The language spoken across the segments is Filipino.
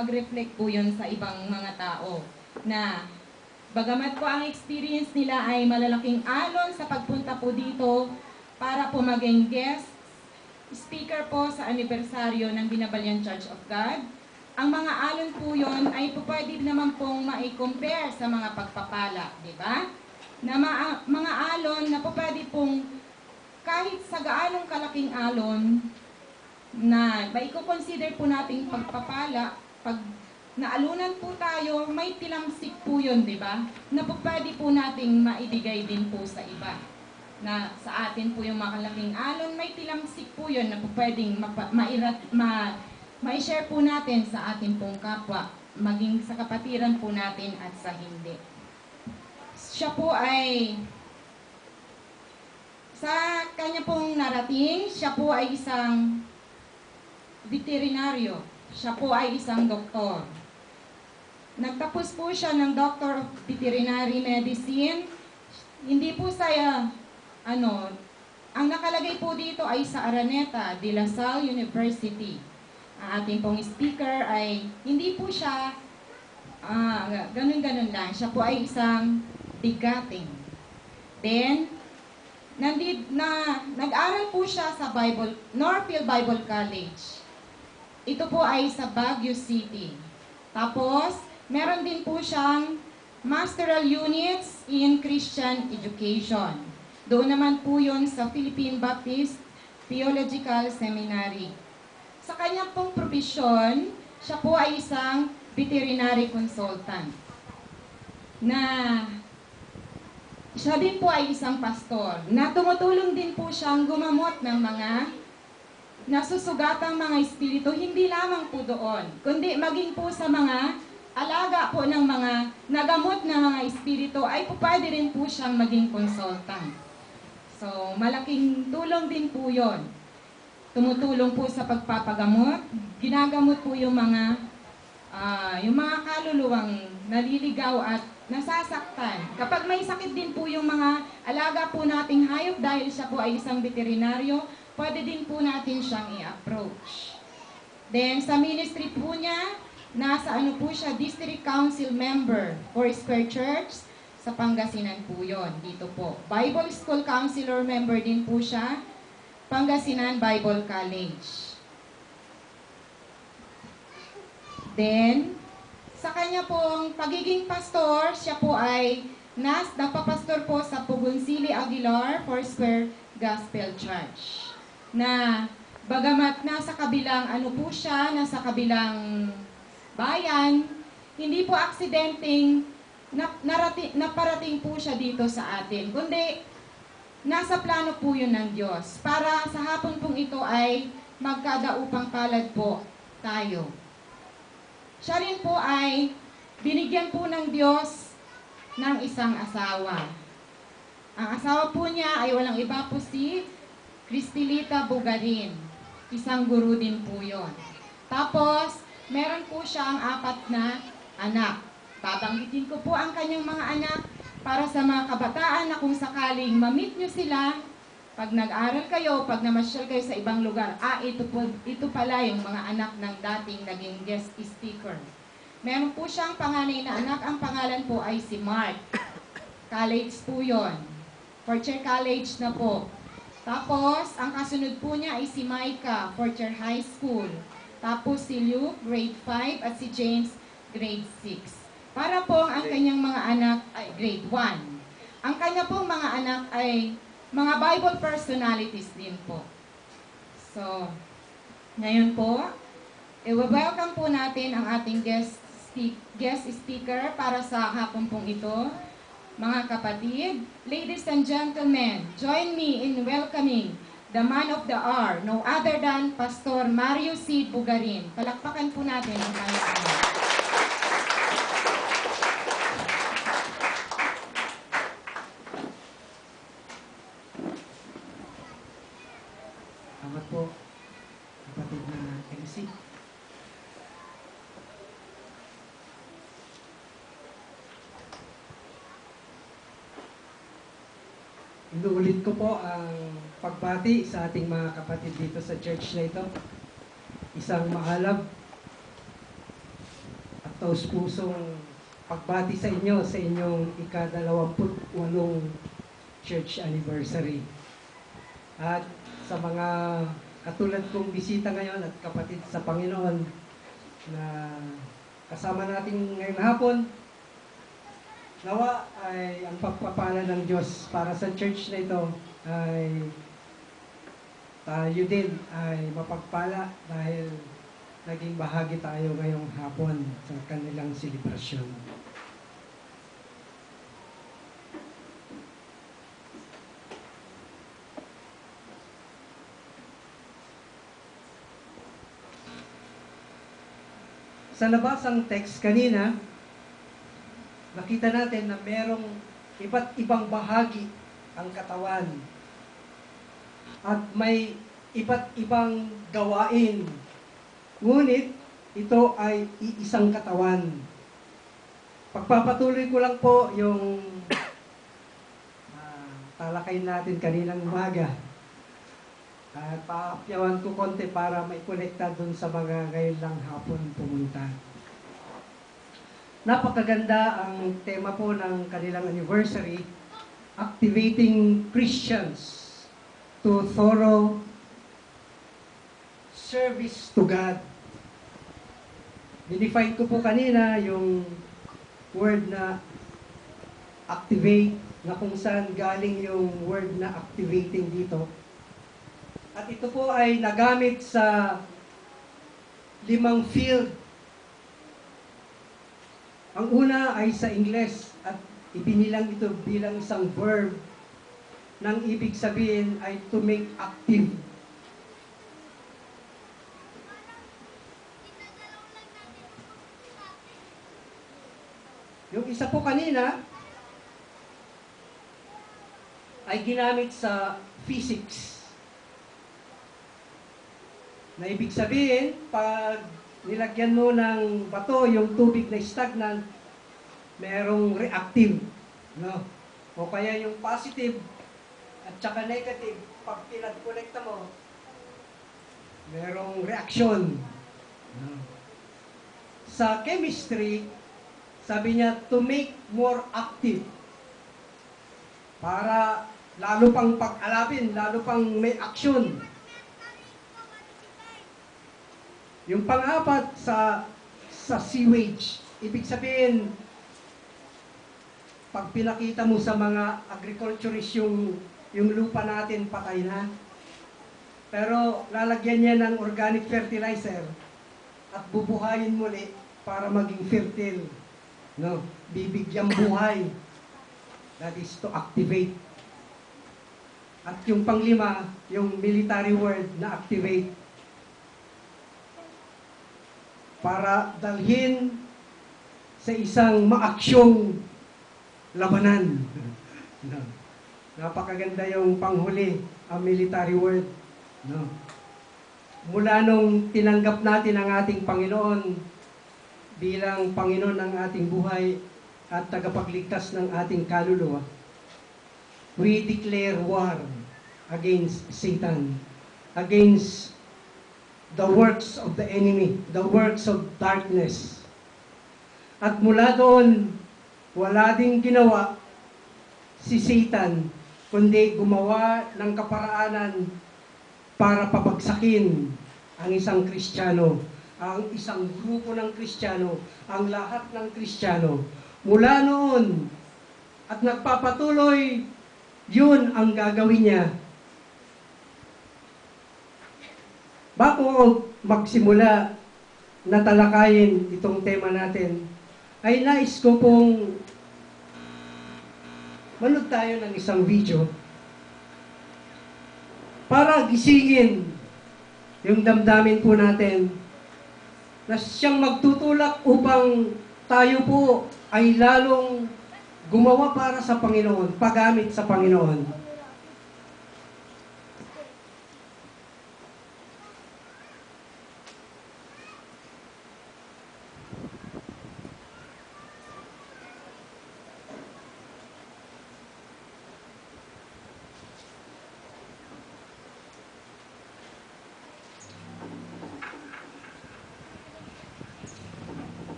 mag-reflect po yun sa ibang mga tao. Na bagamat po ang experience nila ay malalaking alon sa pagpunta po dito para po maging guest speaker po sa anibersaryo ng Binabalyan Church of God, ang mga alon po yun ay po pwede naman pong ma-compare sa mga pagpapala, di ba? Na mga alon na po pwede pong kahit sa gaanong kalaking alon na maiko-consider po nating pagpapala, pag naalunan po tayo, may tilamsik po yun, di ba? Na po pwede po nating maibigay din po sa iba. Na sa atin po yung makalaking alon, may tilamsik po yun na po pwedeng ma-share po natin sa ating pong kapwa, maging sa kapatiran po natin at sa hindi. Siya po ay, sa kanya pong narating, siya po ay isang veterinaryo. Siya po ay isang doktor. Nagtapos po siya ng Doctor of Veterinary Medicine. Hindi po saya, ang nakalagay po dito ay sa Araneta de La Salle University. Ang ating pong speaker ay, hindi po siya, ganun-ganun lang. Siya po ay isang bigating. Then, nag-aral po siya sa Northfield Bible College. Ito po ay sa Baguio City. Tapos, meron din po siyang Masteral Units in Christian Education. Doon naman po yun sa Philippine Baptist Theological Seminary. Sa kanyang pong profesyon, siya po ay isang veterinary consultant. Na siya din po ay isang pastor. Na tumutulong din po siyang gumamot ng mga nasusugatang mga espiritu, hindi lamang po doon, kundi maging po sa mga alaga po ng mga nagamot na mga espiritu, ay po pwede rin po siyang maging consultant. So, malaking tulong din po yon. Tumutulong po sa pagpapagamot, ginagamot po yung mga kaluluwang naliligaw at nasasaktan. Kapag may sakit din po yung mga alaga po nating hayop dahil siya po ay isang veterinaryo, pwede din po natin siyang i-approach. Then, sa ministry po niya, nasa po siya, District Council Member for Square Church, sa Pangasinan po yon, dito po. Bible School Counselor Member din po siya, Pangasinan Bible College. Then, sa kanya pong pagiging pastor, siya po ay napapastor po sa Pugunsili Aguilar Foursquare Gospel Church. Na bagamat nasa kabilang nasa kabilang bayan, hindi po aksidenteng naparating po siya dito sa atin, kundi nasa plano po yun ng Diyos para sa hapon pong ito ay magkadaupang palad po tayo. Siya rin po ay binigyan po ng Diyos ng isang asawa. Ang asawa po niya ay walang iba po si Cristilita Bugarin. Isang guru din po yon. Tapos, meron po siyang 4 na anak. Babanggitin ko po ang kanyang mga anak para sa mga kabataan na kung sakaling ma-meet nyo sila, pag nag-aral kayo, pag namasyal kayo sa ibang lugar, ito pala yung mga anak ng dating naging guest speaker. Meron po siyang panganay na anak, ang pangalan po ay si Mark. College po yon. Fourth year college na po. Tapos, ang kasunod po niya ay si Micah, 4th year high school. Tapos si Luke, grade 5, at si James, grade 6. Para po ang kanyang mga anak ay grade 1. Ang kanya pong mga anak ay mga Bible personalities din po. So, ngayon po, welcome po natin ang ating guest speaker para sa hapon pong ito. Mga kapatid, ladies and gentlemen, join me in welcoming the man of the hour, no other than Pastor Mario C. Bugarin. Palakpakan po natin ang kanyang anak. Salamat po, kapatid na MC. Inuulit ko po ang pagbati sa ating mga kapatid dito sa church na ito. Isang maalab taus-pusong pagbati sa inyo sa inyong ika-28 church anniversary. At sa mga katulad kong bisita ngayon at kapatid sa Panginoon na kasama natin ngayong hapon, nawa ay ang pagpapala ng Diyos para sa church na ito ay tayo din ay mapagpala dahil naging bahagi tayo ngayong hapon sa kanilang selebrasyon. Sa nabasang text kanina, nakita natin na merong iba't ibang bahagi ang katawan at may iba't ibang gawain. Ngunit ito ay iisang katawan. Pagpapatuloy ko lang po yung talakay natin kaninang umaga. At paakyawan ko konti para maikonekta dun sa mga ngayon lang hapon pumunta. Napakaganda ang tema po ng kanilang anniversary, Activating Christians to Thorough Service to God. Dinefine ko po kanina yung word na activate, na kung saan galing yung word na activating dito. At ito po ay nagamit sa 5 field. Ang una ay sa Ingles at ibinilang ito bilang isang verb nang ibig sabihin ay to make active. Yung isa po kanina ay ginamit sa physics. Na ibig sabihin, pag nilagyan mo ng bato yung tubig na stagnant, merong reactive. No? O kaya yung positive at saka negative, pag pinag-connecta mo, merong reaction. No? Sa chemistry, sabi niya, to make more active. Para lalo pang pag-alapin, lalo pang may action. Yung pang-apat sa sewage, ibig sabihin, pag pinakita mo sa mga agriculturist yung lupa natin, patay na. Pero lalagyan niya ng organic fertilizer at bubuhayin muli para maging fertile. No? Bibigyan buhay. That is to activate. At yung panglima, yung military word na activate. Para dalhin sa isang maaksyong labanan. No. Napakaganda yung panghuli, ang military word. No. Mula nung tinanggap natin ang ating Panginoon bilang Panginoon ng ating buhay at tagapagligtas ng ating kaluluwa, we declare war against Satan, against the works of the enemy, the works of darkness. At mula doon, wala ding ginawa si Satan, kundi gumawa ng kaparaanan para pabagsakin ang isang Kristiyano, ang isang grupo ng Kristiyano, ang lahat ng Kristiyano. Mula noon, at nagpapatuloy, yun ang gagawin niya. Bago magsimula na talakayin itong tema natin, ay nais ko pong manood tayo ng isang video para gisingin yung damdamin po natin na siyang magtutulak upang tayo po ay lalong gumawa para sa Panginoon, paggamit sa Panginoon.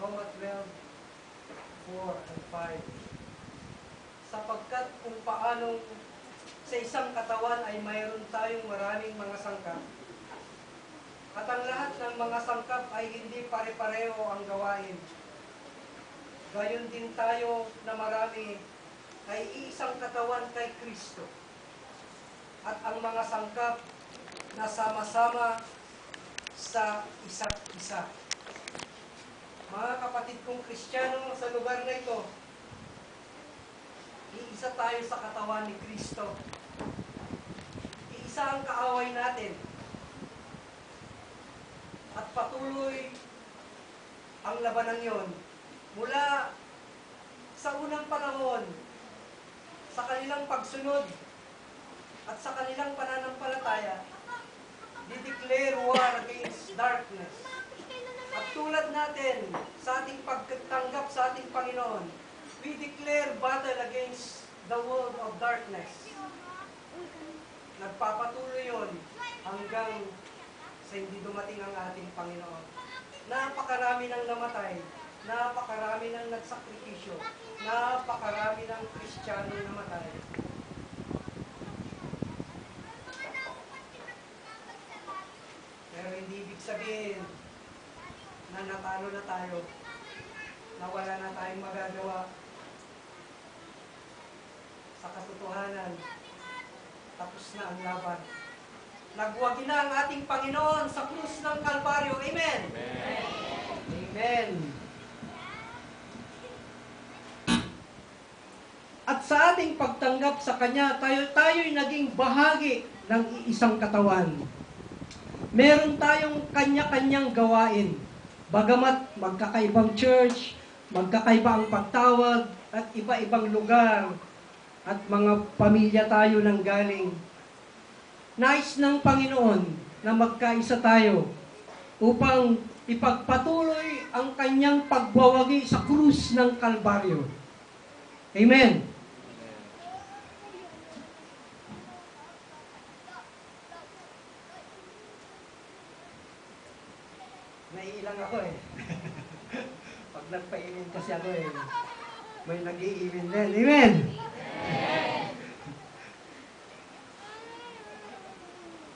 Roma 12, 4 and 5. Sapagkat kung paanong sa isang katawan ay mayroon tayong maraming mga sangkap, at ang lahat ng mga sangkap ay hindi pare-pareho ang gawain. Gayon din tayo na marami ay iisang katawan kay Kristo. At ang mga sangkap na sama-sama sa isa't isa. Mga kapatid kong Kristiyano sa lugar na ito, iisa tayo sa katawan ni Kristo. Iisa ang kaaway natin. At patuloy ang labanan yon mula sa unang panahon, sa kanilang pagsunod at sa kanilang pananampalataya, di-declare war against darkness. At tulad natin sa ating pagtanggap sa ating Panginoon, we declare battle against the world of darkness. Nagpapatuloy yon hanggang sa hindi dumating ang ating Panginoon. Napakarami ng namatay, napakarami ng nagsakripisyo, napakarami ng Kristiyano namatay. Pero hindi ibig sabihin na natalo na tayo, na wala na tayong magagawa. Sa katotohanan, tapos na ang laban. Nagwagi na ang ating Panginoon sa krus ng Kalbaryo. Amen? Amen. Amen. At sa ating pagtanggap sa Kanya, tayo'y naging bahagi ng isang katawan. Meron tayong kanya-kanyang gawain. Bagamat magkakaibang church, magkakaiba ang pagtawag, at iba-ibang lugar, at mga pamilya tayo nang galing. Nais ng Panginoon na magkaisa tayo upang ipagpatuloy ang kanyang pagwawagi sa krus ng Kalbaryo. Amen. Naiilang ako eh. Pag nagpa-imin kasi ako eh, may nag-i-imin din. Amen.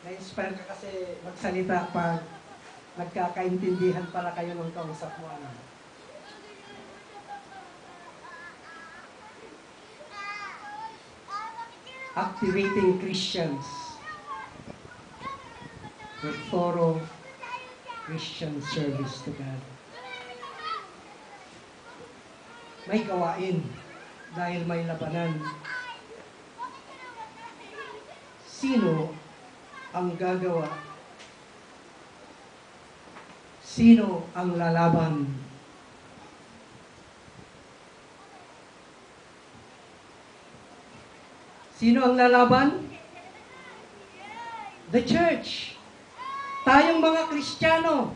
Na-inspire ka kasi magsalita pag nagkakaintindihan pala kayo ng kausap mo. Activating Christians with thorough Christian service to God. May gawain dahil may labanan. Sino ang gagawa? Sino ang lalaban? Sino ang lalaban? The church. Tayong mga Kristiyano.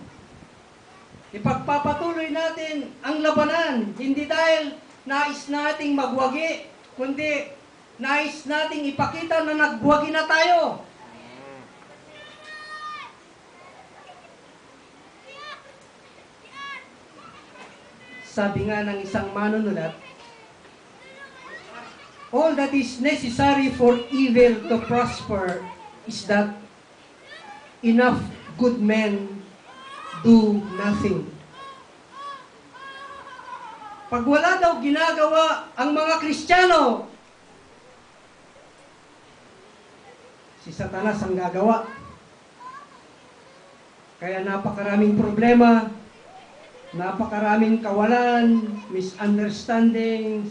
Ipagpapatuloy natin ang labanan. Hindi dahil nais nating magwagi, kundi nais nating ipakita na nagwagi na tayo. Sabi nga ng isang manunulat, all that is necessary for evil to prosper is that enough good men do nothing. Pag wala daw ginagawa ang mga Kristiyano, si Satanas ang gagawa. Kaya napakaraming problema, napakaraming kawalan, misunderstandings,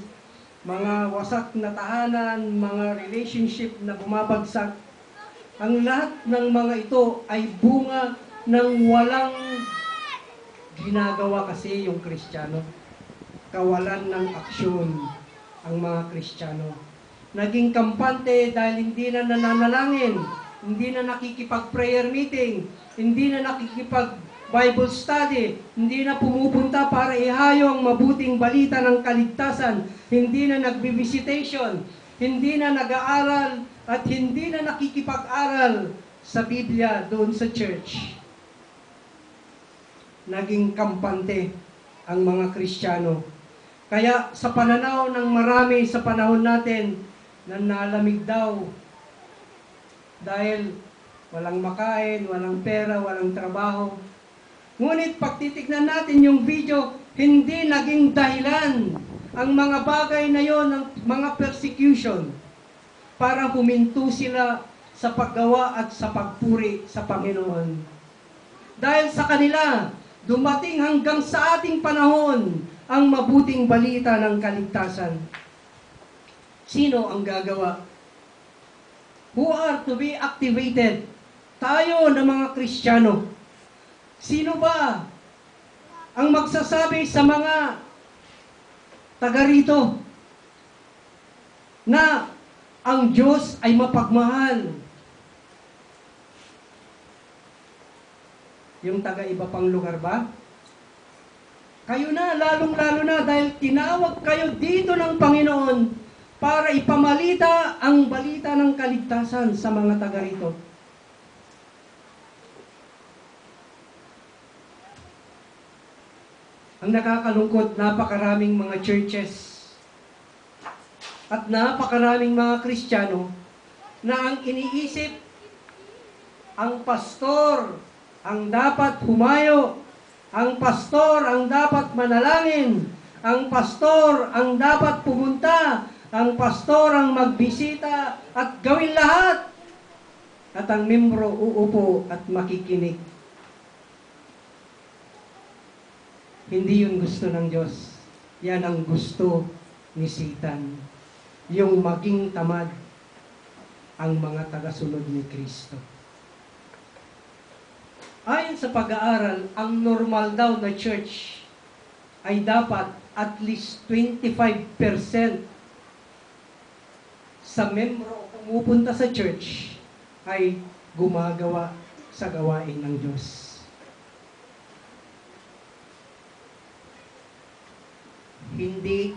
mga wasak na tahanan, mga relationship na bumabagsak. Ang lahat ng mga ito ay bunga ng walang ginagawa kasi yung Kristiyano. Kawalan ng aksyon ang mga Kristiyano. Naging kampante dahil hindi na nananalangin, hindi na nakikipag-prayer meeting, hindi na nakikipag-Bible study, hindi na pumupunta para ihayo ang mabuting balita ng kaligtasan, hindi na nagbi-visitation, hindi na nag-aaral at hindi na nakikipag-aral sa Biblia doon sa church. Naging kampante ang mga Kristiyano. Kaya sa pananaw ng marami sa panahon natin, na nalamig daw dahil walang makain, walang pera, walang trabaho. Ngunit pag titignan natin yung video, hindi naging dahilan ang mga bagay na yon, ang mga persecution, para huminto sila sa paggawa at sa pagpuri sa Panginoon. Dahil sa kanila, dumating hanggang sa ating panahon ang mabuting balita ng kaligtasan. Sino ang gagawa? Who are to be activated? Tayo na mga Kristiyano. Sino ba ang magsasabi sa mga taga rito na ang Diyos ay mapagmahal? Yung taga iba pang lugar ba? Kayo na, lalong-lalo na, dahil tinawag kayo dito ng Panginoon para ipamalita ang balita ng kaligtasan sa mga taga rito. Ang nakakalungkot, napakaraming mga churches at napakaraming mga Kristiyano na ang iniisip, ang pastor ang dapat humayo, ang pastor ang dapat manalangin, ang pastor ang dapat pumunta, ang pastor ang magbisita at gawin lahat. At ang membro uupo at makikinig. Hindi yun gusto ng Diyos. Yan ang gusto ni Satan. Yung maging tamad ang mga tagasunod ni Kristo. Ayon sa pag-aaral, ang normal daw na church ay dapat at least 25% sa membro pumupunta sa church ay gumagawa sa gawain ng Diyos. Hindi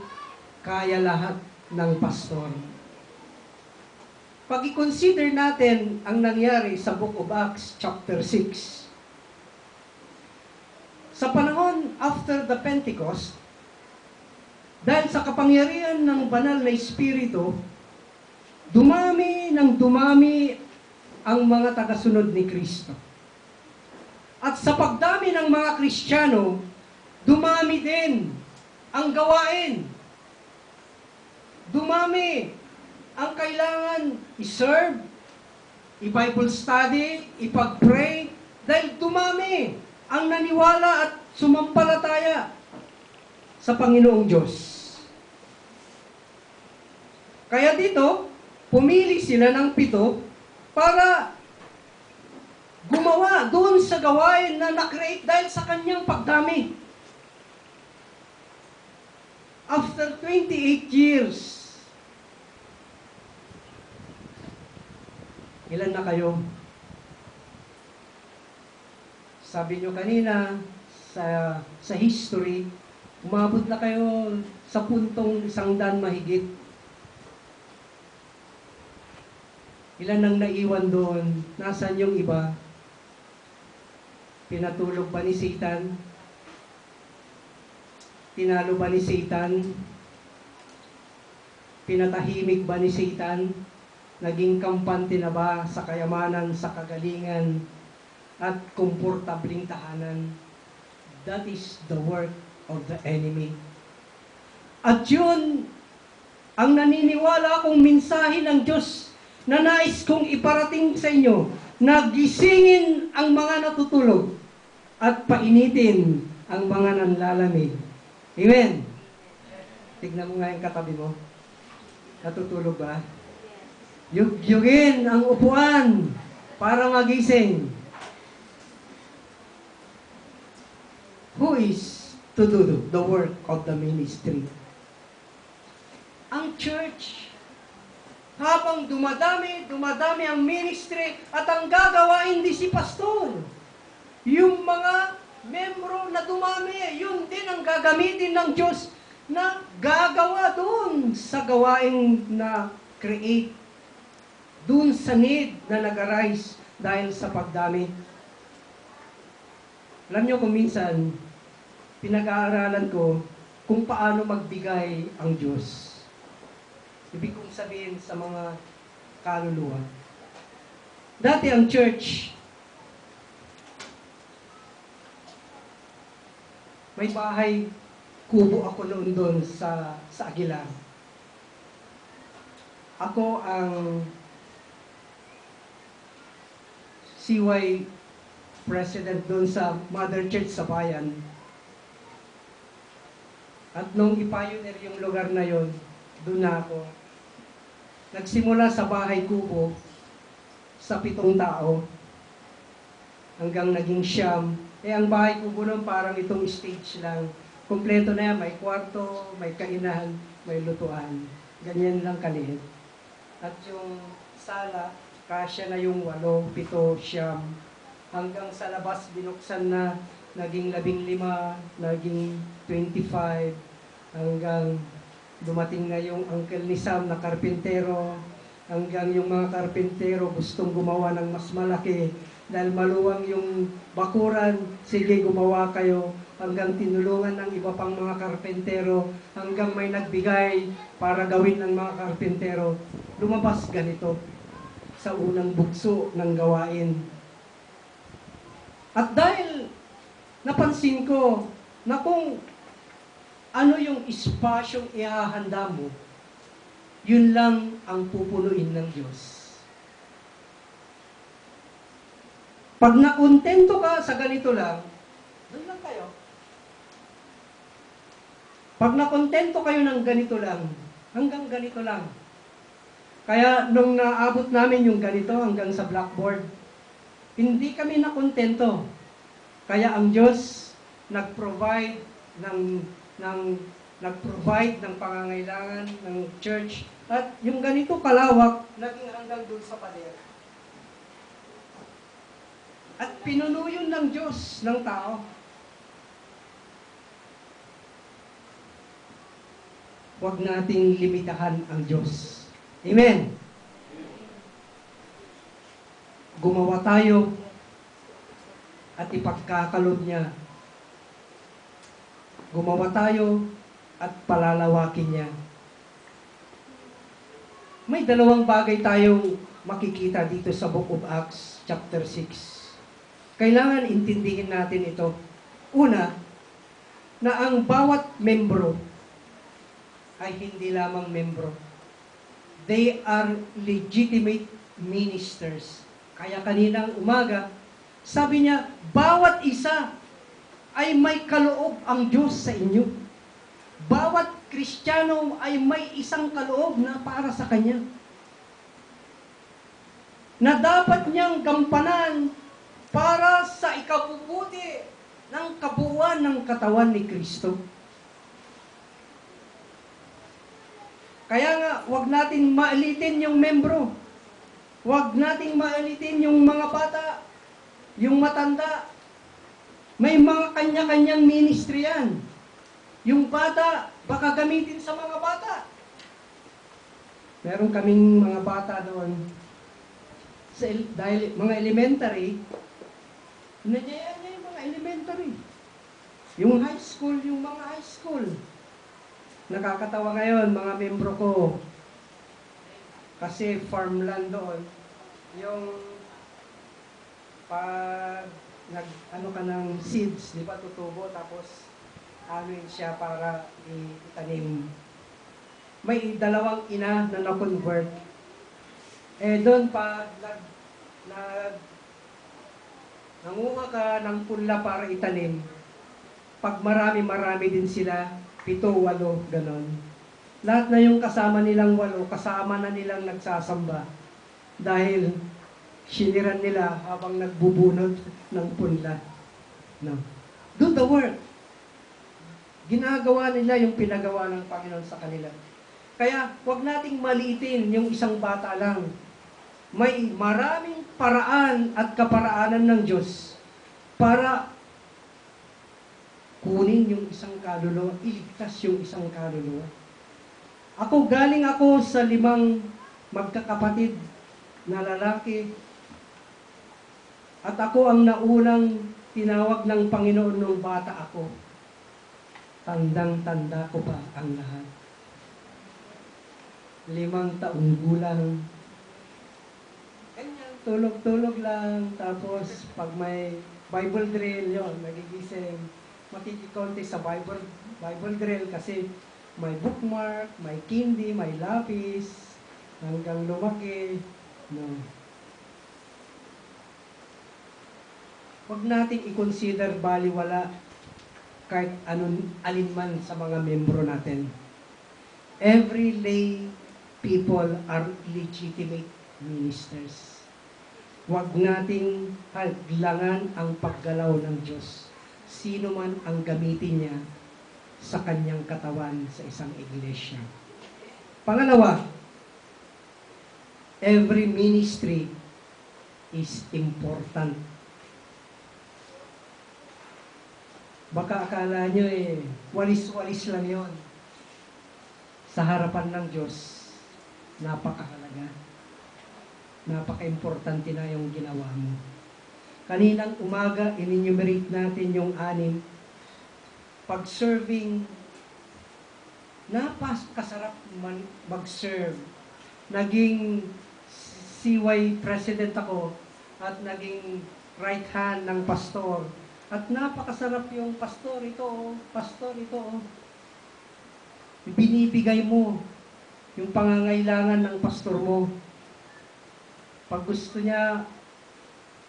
kaya lahat ng pastor. Pag i-consider natin ang nangyari sa Book of Acts chapter 6, sa panahon after the Pentecost, dahil sa kapangyarihan ng banal na Espiritu, dumami ng dumami ang mga tagasunod ni Kristo. At sa pagdami ng mga Kristiyano, dumami din ang gawain. Dumami ang kailangan i-serve, i-Bible study, ipag-pray, dahil dumami ang naniwala at sumampalataya sa Panginoong Diyos. Kaya dito, pumili sila ng 7 para gumawa doon sa gawain na na-create dahil sa kanyang pagdami. After 28 years, ilan na kayo? Sabi nyo kanina, sa history, umabot na kayo sa puntong 100 mahigit. Ilan ang naiwan doon? Nasaan yung iba? Pinatulog ba ni Satan? Tinalo ba ni Satan? Pinatahimik ba ni Satan? Naging kampante na ba sa kayamanan, sa kagalingan, at komportabling tahanan? That is the work of the enemy. At yun, ang naniniwala akong mensahe ng Diyos na nais kong iparating sa inyo, na gisingin ang mga natutulog at painitin ang mga nanlalamig. Amen? Tignan mo nga yung katabi mo. Natutulog ba? Yugyugin ang upuan para magising. Who is to do the work of the ministry? Ang church. Habang dumadami ang ministry at ang gagawa hindi si pastor. Yung mga membro na dumami, yun din ang gagamitin ng Diyos na gagawa doon sa gawaing na create, doon sa need na nag-arise dahil sa pagdami. Alam nyo kung minsan, pinag-aaralan ko kung paano magbigay ang Diyos. Ibig kong sabihin sa mga kaluluwa. Dati ang church, may bahay, kubo ako noon doon sa Aguilar. Ako ang CY president doon sa Mother Church sa bayan. At nung ipioneer yung lugar na yon, doon na ako. Nagsimula sa bahay kubo sa 7 tao hanggang naging 9. Ang bahay kubo nun parang itong stage lang. Kompleto na yan, may kwarto, may kainan, may lutuan. Ganyan lang kaliit. At yung sala, kasya na yung 8, 7, 9. Hanggang sa labas, binuksan na, naging 15, naging 25, hanggang dumating na yung uncle ni Sam na karpintero, hanggang yung mga karpintero gustong gumawa ng mas malaki, dahil maluwang yung bakuran, sige gumawa kayo, hanggang tinulungan ng iba pang mga karpentero, hanggang may nagbigay para gawin ng mga karpentero. Lumabas ganito sa unang bugso ng gawain. At dahil napansin ko na kung ano yung espasyong ihahanda mo, yun lang ang pupunuin ng Diyos. Pag nakontento ka sa ganito lang, doon lang kayo. Pag nakontento kayo ng ganito lang, hanggang ganito lang. Kaya nung naabot namin yung ganito hanggang sa blackboard, hindi kami nakontento. Kaya ang Diyos nag-provide ng pangangailangan ng church, at yung ganito kalawak naging hanggang doon sa pader. At pinuno yun ng Diyos ng tao. Huwag nating limitahan ang Diyos. Amen. Gumawa tayo at ipagkakaloob niya. Gumawa tayo at palalawakin niya. May 2 bagay tayong makikita dito sa Book of Acts, chapter 6. Kailangan intindihin natin ito. Una, na ang bawat membro ay hindi lamang membro. They are legitimate ministers. Kaya kaninang umaga, sabi niya, bawat isa ay may kaloob ang Diyos sa inyo. Bawat Kristiyano ay may isang kaloob na para sa Kanya, na dapat niyang gampanan para sa ikabubuti ng kabuuan ng katawan ni Kristo. Kaya nga, huwag nating maalitin yung membro. Huwag nating maalitin yung mga bata, yung matanda. May mga kanya-kanyang ministry yan. Yung bata, baka gamitin sa mga bata. Meron kaming mga bata doon, dahil mga elementary, nandiyan niya yung mga elementary. Yung high school, yung mga high school. Nakakatawa ngayon, mga membro ko. Kasi farmland doon. Yung pag ano ka ng seeds, di ba, tutubo, tapos anuin siya para itanim. May 2 ina na na-convert. Doon pa, nanguha ka ng punla para itanim. Pag marami din sila, 7, 8, ganon. Lahat na yung kasama nilang 8, kasama na nilang nagsasamba. Dahil siniran nila habang nagbubunot ng punla. No. Do the work. Ginagawa nila yung pinagawa ng Panginoon sa kanila. Kaya huwag nating maliitin yung isang bata lang. May maraming paraan at kaparaanan ng Diyos para kunin yung isang kaluluwa, iligtas yung isang kaluluwa. Galing ako sa 5 magkakapatid na lalaki, at ako ang naunang tinawag ng Panginoon nung bata ako. Tandang-tanda ko pa ang lahat. 5 taong gulang. Ganyan, tulog-tulog lang. Tapos, pag may Bible drill, yon nagigising. Makikikonti sa Bible drill kasi may bookmark, may candy, may lapis, hanggang lumaki. No. Huwag nating i-consider baliwala kahit alinman sa mga membro natin. Every lay people are legitimate ministers. Huwag nating hadlangan ang paggalaw ng Diyos. Sino man ang gamitin niya sa kanyang katawan sa isang iglesia. Pangalawa, every ministry is important. Baka akala nyo walis-walis lang yon. Sa harapan ng Diyos, napakahalaga. Napaka-importante na yung ginawa mo. Kaninang umaga, in-enumerate natin yung 6. Pag-serving, napakasarap mag-serve. Naging CY president ako at naging right hand ng pastor. At napakasarap yung pastor ito. Binibigay mo yung pangangailangan ng pastor mo. Pag gusto niya,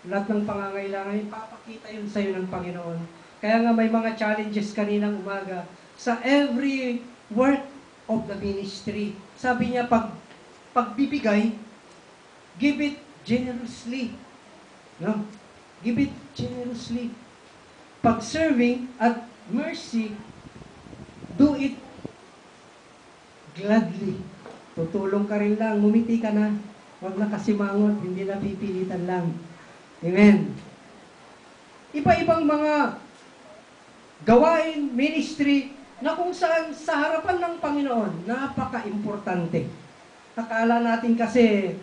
lahat ng pangangailangan, ipapakita yun sa'yo ng Panginoon. Kaya nga may mga challenges kaninang umaga sa every work of the ministry. Sabi niya, pagbibigay, give it generously. No? Give it generously. Pag-serving at mercy, do it gladly. Tutulong ka rin lang, ngumiti ka na. Huwag na kasimangot, hindi na pipilitan lang. Amen. Iba-ibang mga gawain, ministry, na kung saan sa harapan ng Panginoon, napaka-importante. Akala natin kasi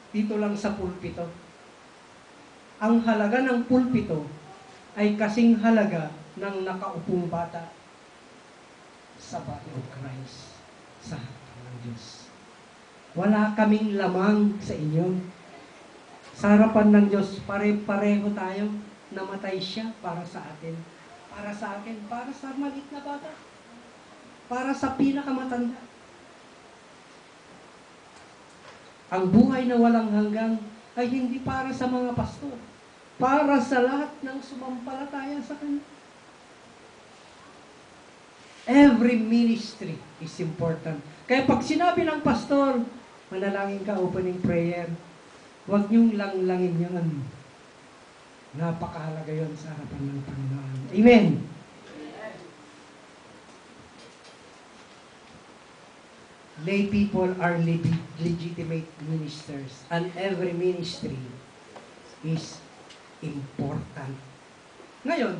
dito lang sa pulpito. Ang halaga ng pulpito ay kasing halaga ng nakaupong bata sa body of Christ, sa harapan ng Diyos. Wala kaming lamang sa inyo. Sa harapan ng Diyos, pare-pareho tayo. Namatay siya para sa atin. Para sa akin, para sa maliit na bata. Para sa pinakamatanda. Ang buhay na walang hanggang ay hindi para sa mga pastor. Para sa lahat ng sumampalataya sa Kanya. Every ministry is important. Kaya pag sinabi ng pastor, manalangin ka, opening prayer, huwag niyong langlangin yan. Napakahalaga yun sa harapan ng Panginoon. Amen. Lay people are legitimate ministers, and every ministry is important. Ngayon,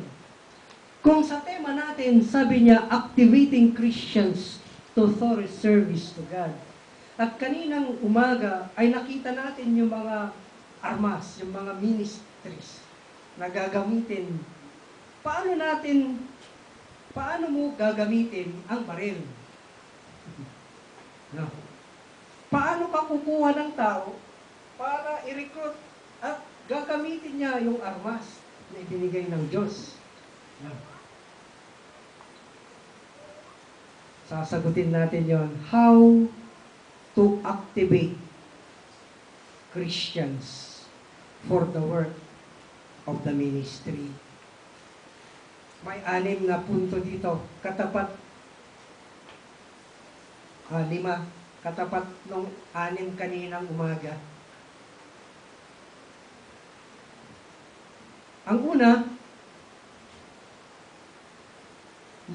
kung sa tema natin, sabi niya, activating Christians to thorough service to God. At kaninang umaga ay nakita natin yung mga armas, yung mga ministries na gagamitin. Paano mo gagamitin ang baril? No. Paano ka kukuha ng tao para i-recruit at gagamitin niya yung armas na ibinigay ng Diyos? No. Sasagutin natin yon. How to activate Christians for the work of the ministry. May 6 na punto dito. Katapat 5. Katapat nung 6 kaninang umaga. Ang una,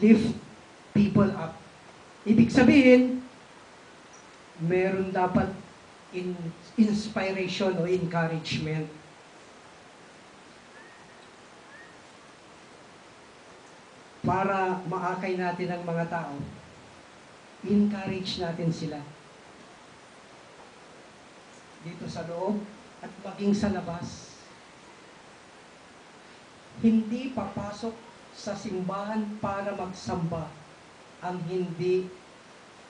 lift people up. Ibig sabihin, meron dapat inspiration o encouragement. Para maakay natin ang mga tao, encourage natin sila. Dito sa loob at maging sa labas. Hindi papasok sa simbahan para magsamba ang hindi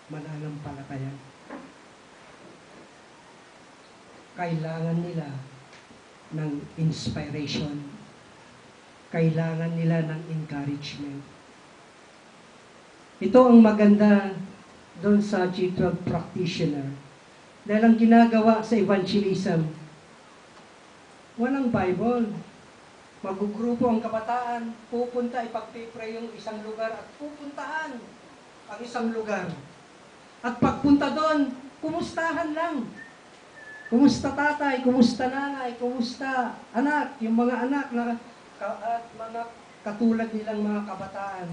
mananampalataya. Kailangan nila ng inspiration. Kailangan nila ng encouragement. Ito ang maganda doon sa G12 practitioner. Dahil ang ginagawa sa evangelism, walang Bible. Magugrupo ang kabataan, pupunta, ipagpipray yung isang lugar at pupuntahan ang isang lugar. At pagpunta doon, kumustahan lang. Kumusta tatay, kumusta nanay, kumusta anak, yung mga anak na at mga katulad nilang mga kabataan.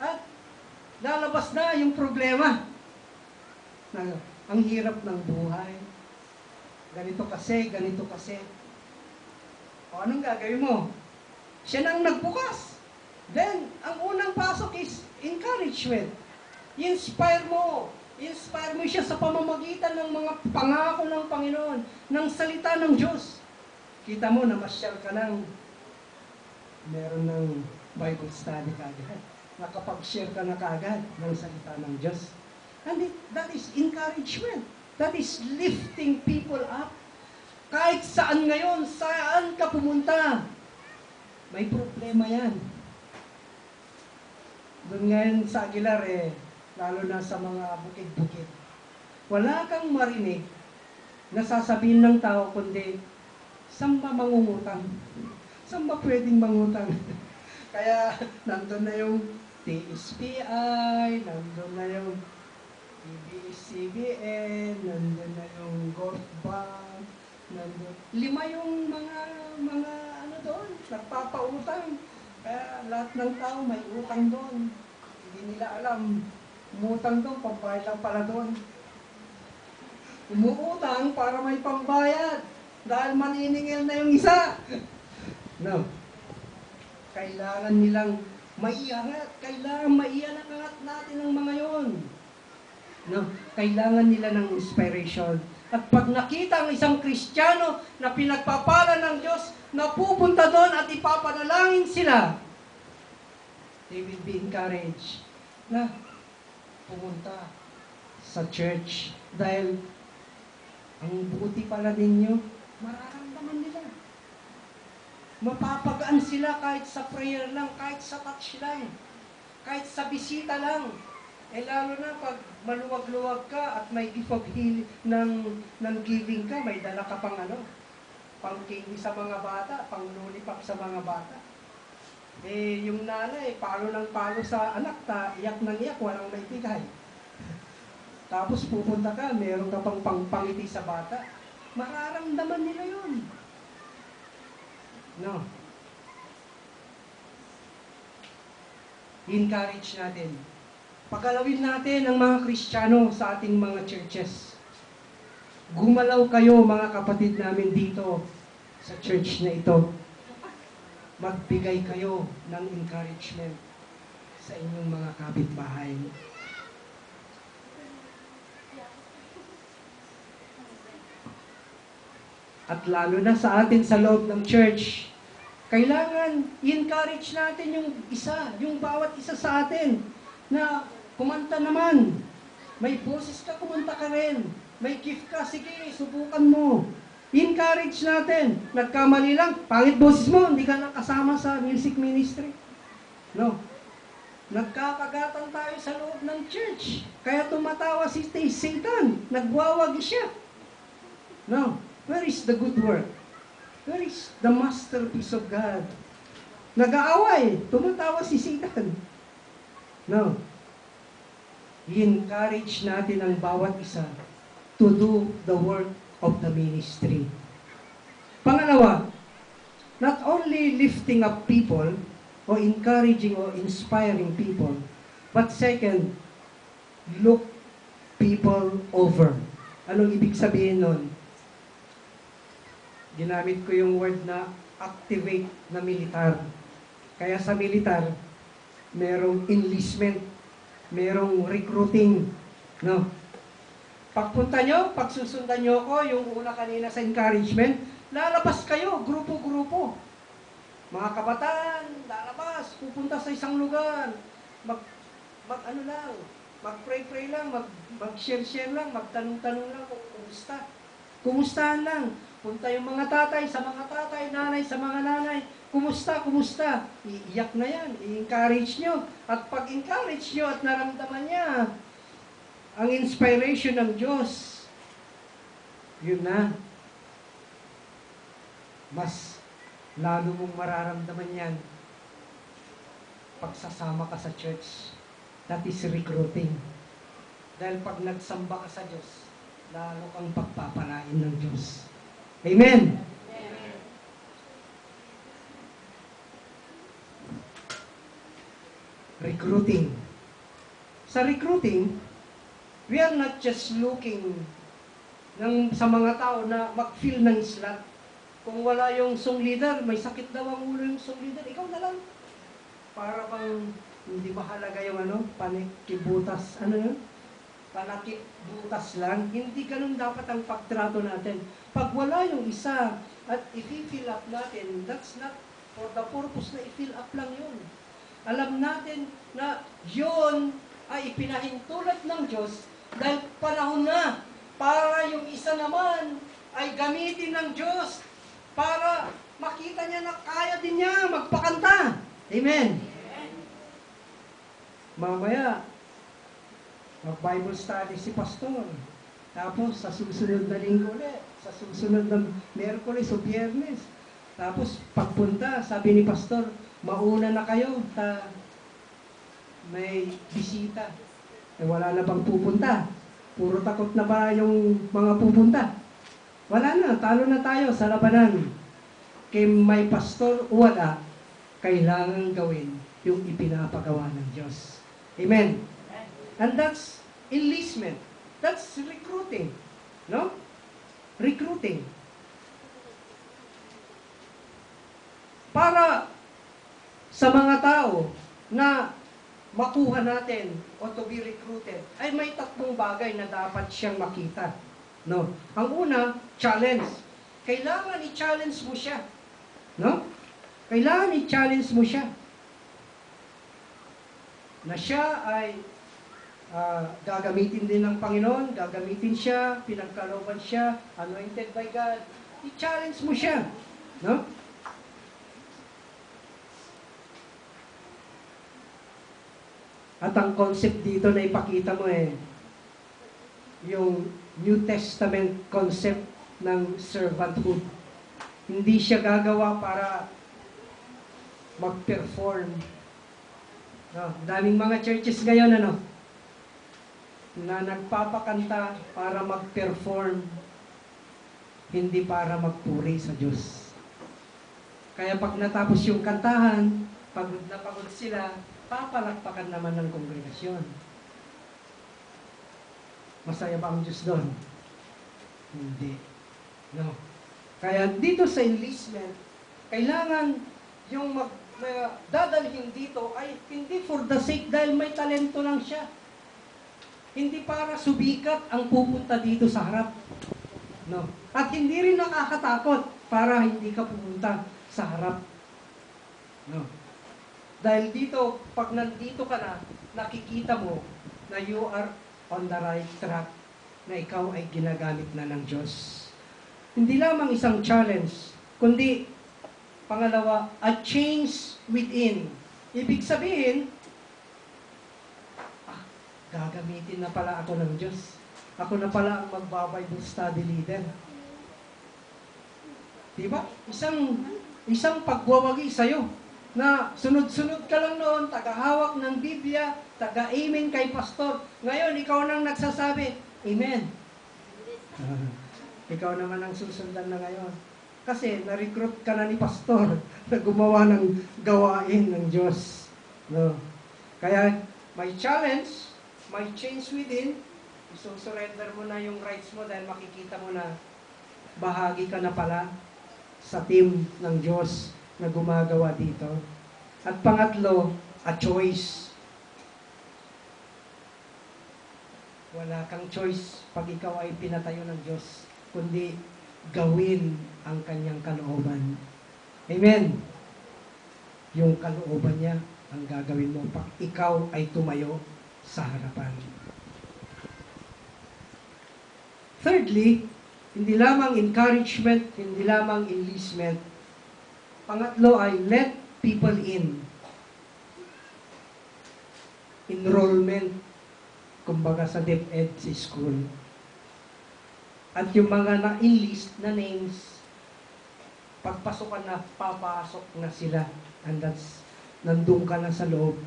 At lalabas na yung problema. Ang hirap ng buhay. Ganito kasi, ganito kasi. O anong gagawin mo? Siya nang nagbukas. Then, ang unang pasok is encouragement. Inspire mo siya sa pamamagitan ng mga pangako ng Panginoon, ng salita ng Diyos. Kita mo, namasyal ka ng meron ng Bible study kagad. Nakapag-share ka na kagad ng salita ng Diyos. And that is encouragement. That is lifting people up. Kahit saan ngayon, saan ka pumunta, may problema yan. Doon ngayon sa Aguilar lalo na sa mga bukid-bukid. Wala kang marinig na sasabihin ng tao kundi, saan ba mangungutang? Saan ba pwedeng mangutang? Kaya nandun na yung TSPI, nandun na yung PBS-CBN, nandun na yung Gold Bank, nandun. 5 yung mga ano doon, nagpapautang. Kaya lahat ng tao may utang doon. Hindi nila alam. Umutang doon, pambayad lang pala doon. Umuutang para may pambayad. Dahil maniningil na yung isa. No. Kailangan nilang maiangat. Kailangan maiangat natin ang mga yon. No. Kailangan nila ng inspiration. At pag nakita ang isang Kristiyano na pinagpapala ng Diyos, na pupunta doon at ipapanalangin sila, they will be encouraged na pumunta sa church. Dahil ang buti pala ninyo, mararamdaman nila. Mapapagaan sila kahit sa prayer lang, kahit sa touch lang, kahit sa bisita lang. Lalo na pag maluwag-luwag ka at may gift of healing ng giving ka, may dala ka pang pang candy sa mga bata, pang lollipop sa mga bata. Yung nanay, palo ng palo sa anak, iyak ng iyak, walang may bigay. Tapos pupunta ka, meron ka pang pangiti sa bata. Mararamdaman nila yun. No. Encourage natin. Pagalawin natin ang mga Kristiyano sa ating mga churches. Gumalaw kayo mga kapatid namin dito sa church na ito. Magbigay kayo ng encouragement sa inyong mga kapitbahay. At lalo na sa atin sa loob ng church, kailangan i-encourage natin yung isa, yung bawat isa sa atin na kumanta naman. May boses ka, kumanta ka rin. May gift ka, sige, subukan mo. Encourage natin. Nagkamali lang, pangit boses mo, hindi ka nakasama sa music ministry. No. Nagkakagatan tayo sa loob ng church. Kaya tumatawa si Satan. Nagwawagi siya. No. Where is the good work? Where is the masterpiece of God? Nag-aaway, tumatawa si Satan. No. I-encourage natin ang bawat isa to do the work of the ministry. Pangalawa, not only lifting up people or encouraging or inspiring people, but second, look people over. Anong ibig sabihin nun? Ginamit ko yung word na activate na militar. Kaya sa militar, merong enlistment, merong recruiting, no? Pagpunta nyo, pagsusundan nyo ko, yung una kanina sa encouragement, lalabas kayo, grupo-grupo. Mga kabataan, lalabas, pupunta sa isang lugar, ano lang, mag-pray lang, mag-share lang, magtanong-tanong lang kung kumusta. Kumustahan lang. Punta yung mga tatay sa mga tatay, nanay sa mga nanay. Kumusta, kumusta? Iiyak na yan. I-encourage nyo. At pag-encourage nyo at naramdaman niya ang inspiration ng Diyos, yun na. Mas lalo mong mararamdaman yan pagsasama ka sa church. That is recruiting. Dahil pag nagsamba ka sa Diyos, lalo kang pagpapalain ng Diyos. Amen! Amen. Recruiting. Sa recruiting, we are not just looking sa mga tao na mag-fill ng slot. Kung wala yung song leader, may sakit daw ang ulo yung song leader, ikaw na lang. Para bang hindi mahalaga yung panikibutas, panakibutas lang. Hindi ganun dapat ang pagtrato natin. Pag wala yung isa, at i-fill up natin, that's not for the purpose na i-fill up lang yun. Alam natin na yun ay ipinahintulot ng Diyos dahil panahon na para yung isa naman ay gamitin ng Diyos para makita niya na kaya din niya magpakanta. Amen. Mamaya, mag-Bible study si pastor. Tapos, sa susunod na linggo ulit, sa susunod na Miyerkules o Biyernes. Tapos, pagpunta, sabi ni pastor, mauna na kayo, may bisita. Wala na bang pupunta? Puro takot na ba yung mga pupunta? Wala na, talo na tayo sa labanan. Kaya may pastor o wala, kailangan gawin yung ipinapagawa ng Diyos. Amen. And that's enlistment. That's recruiting. No? Recruiting. Para sa mga tao na makuha natin o to be recruited, ay may tatlong bagay na dapat siyang makita. No? Ang una, challenge. Kailangan i-challenge mo siya. No? Kailangan i-challenge mo siya. Na siya ay gagamitin din ng Panginoon, gagamitin siya, pinagkalooban siya, anointed by God. I-challenge mo siya. No? At ang concept dito na ipakita mo yung New Testament concept ng servanthood. Hindi siya gagawa para mag-perform. No, daming mga churches ngayon na nagpapakanta para mag-perform, hindi para magpuri sa Diyos. Kaya pag natapos yung kantahan, pagod na pagod sila, papalakpakan naman ng kongregasyon. Masaya ba ang Diyos doon? Hindi. No. Kaya dito sa enlistment, kailangan yung dadalhin dito ay hindi for the sake dahil may talento lang siya. Hindi para subikat ang pupunta dito sa harap. No. At hindi rin nakakatakot para hindi ka pupunta sa harap. No. Dahil dito, pag nandito ka na, nakikita mo na you are on the right track, na ikaw ay ginagamit na ng Diyos. Hindi lamang isang challenge, kundi, pangalawa, a change within. Ibig sabihin, gagamitin na pala ako ng Diyos. Ako na pala ang magba-Bible study leader. Diba? Isang pagwawagi sa'yo na sunod-sunod ka lang noon, tagahawak ng Biblia, taga-amen kay pastor. Ngayon, ikaw nang nagsasabi, Amen. Ikaw naman ang susundan na ngayon. Kasi na-recruit ka na ni pastor na gumawa ng gawain ng Diyos. No? Kaya may challenge, may change within, surrender mo na yung rights mo dahil makikita mo na bahagi ka na pala sa team ng Diyos na gumagawa dito. At pangatlo, a choice. Wala kang choice pag ikaw ay pinatayo ng Diyos, kundi gawin ang kanyang kalooban. Amen. yung kalooban niya ang gagawin mo pag ikaw ay tumayo sa harapan. Thirdly, hindi lamang encouragement, hindi lamang enlistment. Pangatlo ay let people in. Enrollment, kumbaga sa DepEd sa school. At yung mga na-enlist na names, pagpasok ka na, papasok na sila. And that's, nandun ka na sa loob.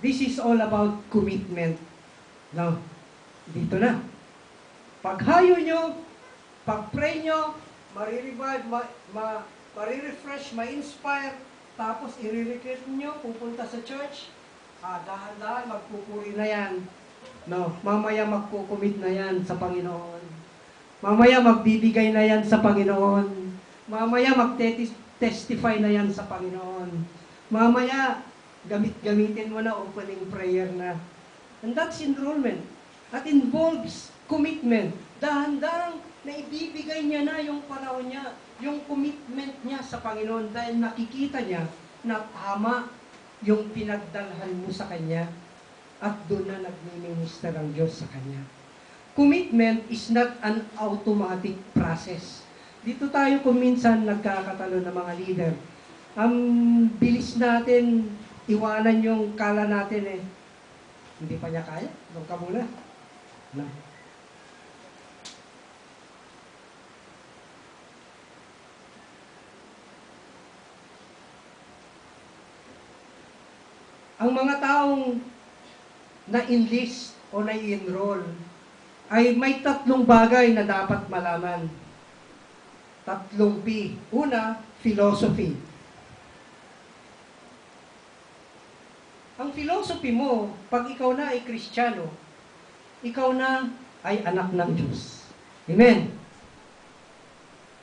This is all about commitment. Now, dito na. Paghayo nyo, pag-pray nyo, marirevive, marirefresh, ma-inspire, tapos i-recruit nyo, pupunta sa church, dahan-dahan, magpupuri na yan. No, mamaya magkukumit na yan sa Panginoon. Mamaya magbibigay na yan sa Panginoon. Mamaya magte-testify na yan sa Panginoon. Mamaya, gamitin mo na opening prayer na. And that's enrollment. At involves commitment. Dahan-dahan na ibibigay niya na yung panahon niya, yung commitment niya sa Panginoon dahil nakikita niya na tama yung pinagdalhan mo sa Kanya at doon na nagmi-minister ang Diyos sa Kanya. Commitment is not an automatic process. Dito tayo kung minsan nagkakatalo ng mga leader. Ang bilis natin iwanan yung kala natin eh. Hindi pa niya kaya? Doon ka muna. No. Ang mga taong na-enlist o na-enroll ay may tatlong bagay na dapat malaman. Tatlong P. Una, philosophy. Ang philosophy mo, pag ikaw na ay Kristiyano, ikaw na ay anak ng Diyos. Amen?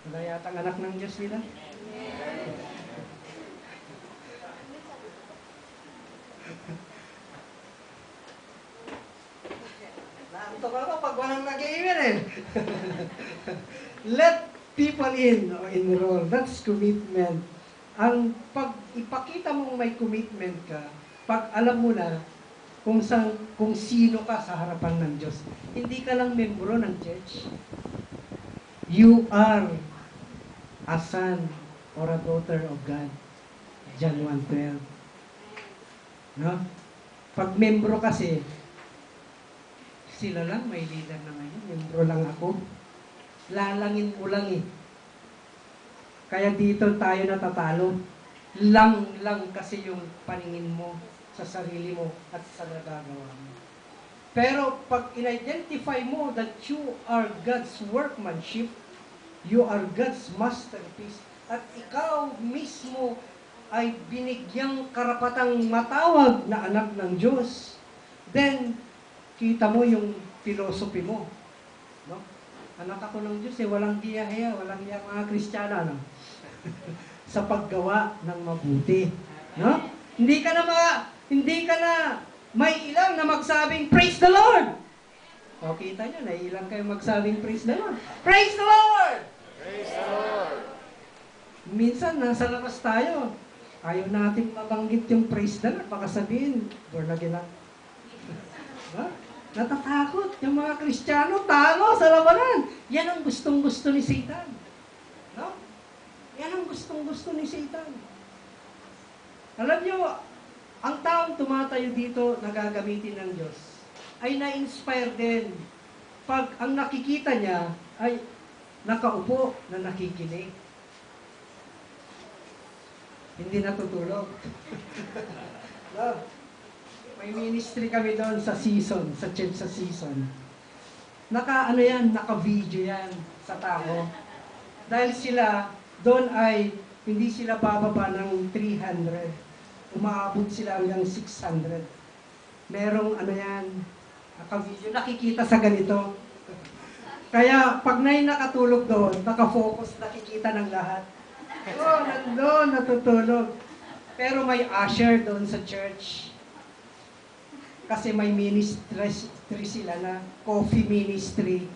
Wala yatang anak ng Diyos nila? Naantok ako pag walang nag-i-email eh. Let people in o enroll. That's commitment. Ang pag ipakita mong may commitment ka, pag alam mo na kung sino ka sa harapan ng Diyos. Hindi ka lang membro ng church. You are a son or a daughter of God. John 1:12. No? Pag membro kasi, sila lang may leader na ngayon. Membro lang ako. Lalangin mo lang eh. Kaya dito tayo natatalo. Lang kasi yung paningin mo sa sarili mo at sa nagagawa mo. Pero pag in-identify mo that you are God's workmanship, you are God's masterpiece, at ikaw mismo ay binigyang karapatang matawag na anak ng Diyos, then kita mo yung philosophy mo. No? Anak ako ng Diyos walang hiya-hiya, walang hiya mga Kristiyano, no? Sa paggawa ng mabuti. No? Hindi ka na may ilang na magsabing, Praise the Lord! O, kita nyo, naiilang kayo magsabing, Praise the Lord. Praise the Lord! Praise the Lord! Minsan, nasa labas tayo. Ayaw natin mabanggit yung praise the Lord. Baka sabihin, born again lang. Diba? Natatakot yung mga Kristiyano, talo sa labanan. Yan ang gustong-gusto ni Satan. No? Yan ang gustong-gusto ni Satan. Alam nyo, ang taong tumatayo dito na gagamitin ng Diyos ay na-inspire din. Pag ang nakikita niya ay nakaupo na nakikinig. Hindi natutulog. No. May ministry kami doon sa season, sa church sa season. Naka-video yan sa tao. Dahil sila, doon ay hindi sila bababa ng 300. Umaabot sila hanggang 600. Merong naka-video, nakikita sa ganito. Kaya pag nakatulog doon, nakafocus, nakikita ng lahat. Oh, nandun, natutulog. Pero may usher doon sa church. Kasi may ministry sila na coffee ministry.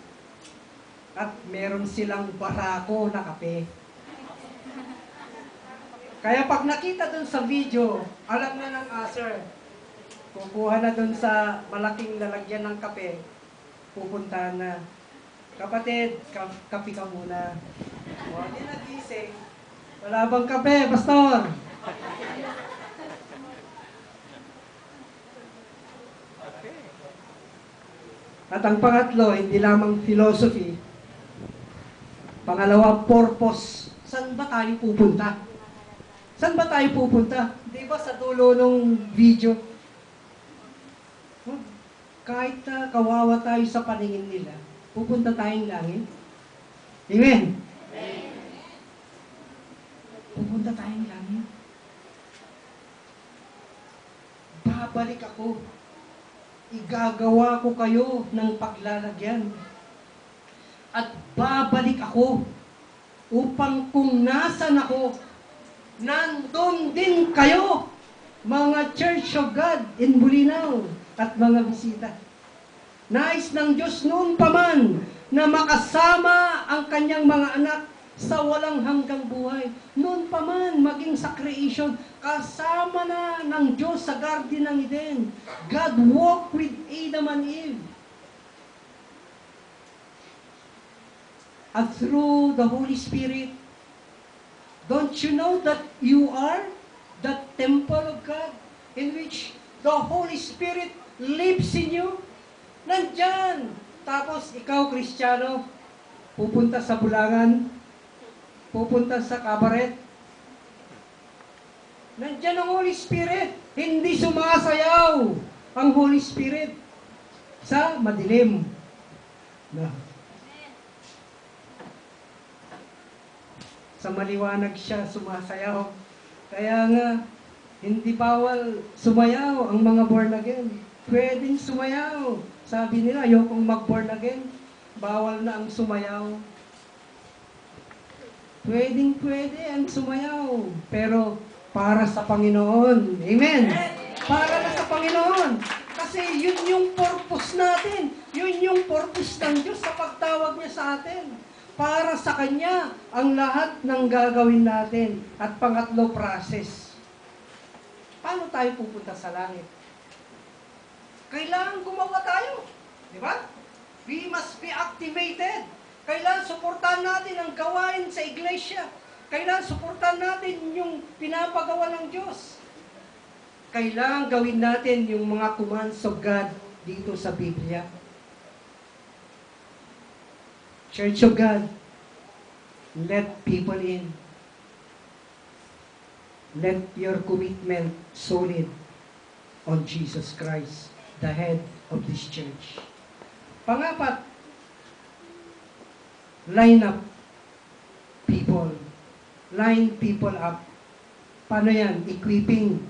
At meron silang barako na kape. Kaya pag nakita dun sa video, alam na ng usher, kukuha na dun sa malaking lalagyan ng kape, pupuntahan na. Kapatid, kape ka muna. O, di nagising. Wala bang kape, pastor? At ang pangatlo, hindi lamang philosophy. Pangalawa, purpose. Saan ba tayo pupunta? Saan ba tayo pupunta? Di ba sa dulo ng video? Kahit kawawa tayo sa paningin nila, pupunta tayong langit. Amen? Pupunta tayong langit. Babalik ako. Igagawa ko kayo ng paglalagyan. At babalik ako upang kung nasan ako, nandun din kayo, mga Church of God in Bulinaw at mga bisita. Nais ng Diyos noon pa man na makasama ang kanyang mga anak sa walang hanggang buhay. Noon pa man, maging sa creation, kasama na ng Diyos sa Garden ng Eden. God walked with Adam and Eve. And through the Holy Spirit, don't you know that you are the temple of God in which the Holy Spirit lives in you? Nandyan! Tapos ikaw, Kristiyano, pupunta sa Bulangan, pupunta sa kabaret. Nandyan ang Holy Spirit. Hindi sumasayaw ang Holy Spirit sa madilim. No. Sa maliwanag siya sumasayaw. Kaya nga, hindi bawal sumayaw ang mga born again. Pwedeng sumayaw. Sabi nila, ayokong mag-born again. Bawal na ang sumayaw. Pwede ang sumayaw. Pero para sa Panginoon. Amen? Para na sa Panginoon. Kasi yun yung purpose natin. Yun yung purpose ng Diyos sa pagtawag niya sa atin. Para sa Kanya ang lahat ng gagawin natin. At pangatlo, process. Paano tayo pupunta sa langit? Kailangan gumawa tayo. Di ba? We must be activated. Kailangan suportahan natin ang gawain sa iglesia. Kailangan suportahan natin yung pinapagawa ng Diyos. Kailangan gawin natin yung mga commands of God dito sa Biblia. Church of God, let people in. Let your commitment solid on Jesus Christ, the head of this church. Pangapat, line up people. Line people up. Paano yan? Equipping.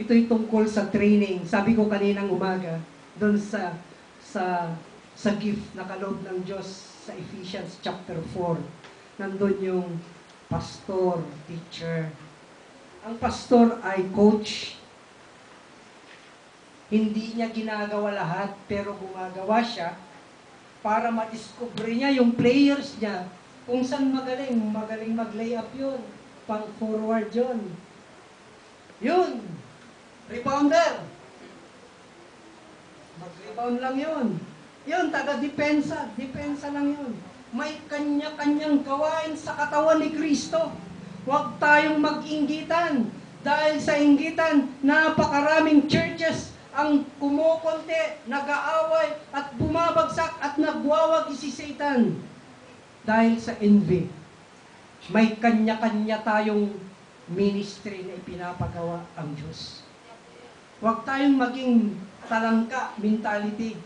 Ito'y tungkol sa training. Sabi ko kaninang umaga, doon sa gift na kaloob ng Diyos sa Ephesians chapter 4. Nandun yung pastor, teacher. Ang pastor ay coach. Hindi niya ginagawa lahat, pero gumagawa siya para ma-discover niya yung players niya. Kung saan magaling mag-lay up yun. Pang forward yun. Yun. Rebounder. Mag-rebound lang yun. Yun, taga-depensa. Depensa lang yun. May kanya-kanyang gawain sa katawan ni Kristo. Huwag tayong mag-inggitan. Dahil sa inggitan, napakaraming churches ang kumukonti, nag-aaway, at bumabagsak at nagwawagi si Satan. Dahil sa envy. May kanya-kanya tayong ministry na ipinapagawa ang Diyos. Huwag tayong maging talangka mentality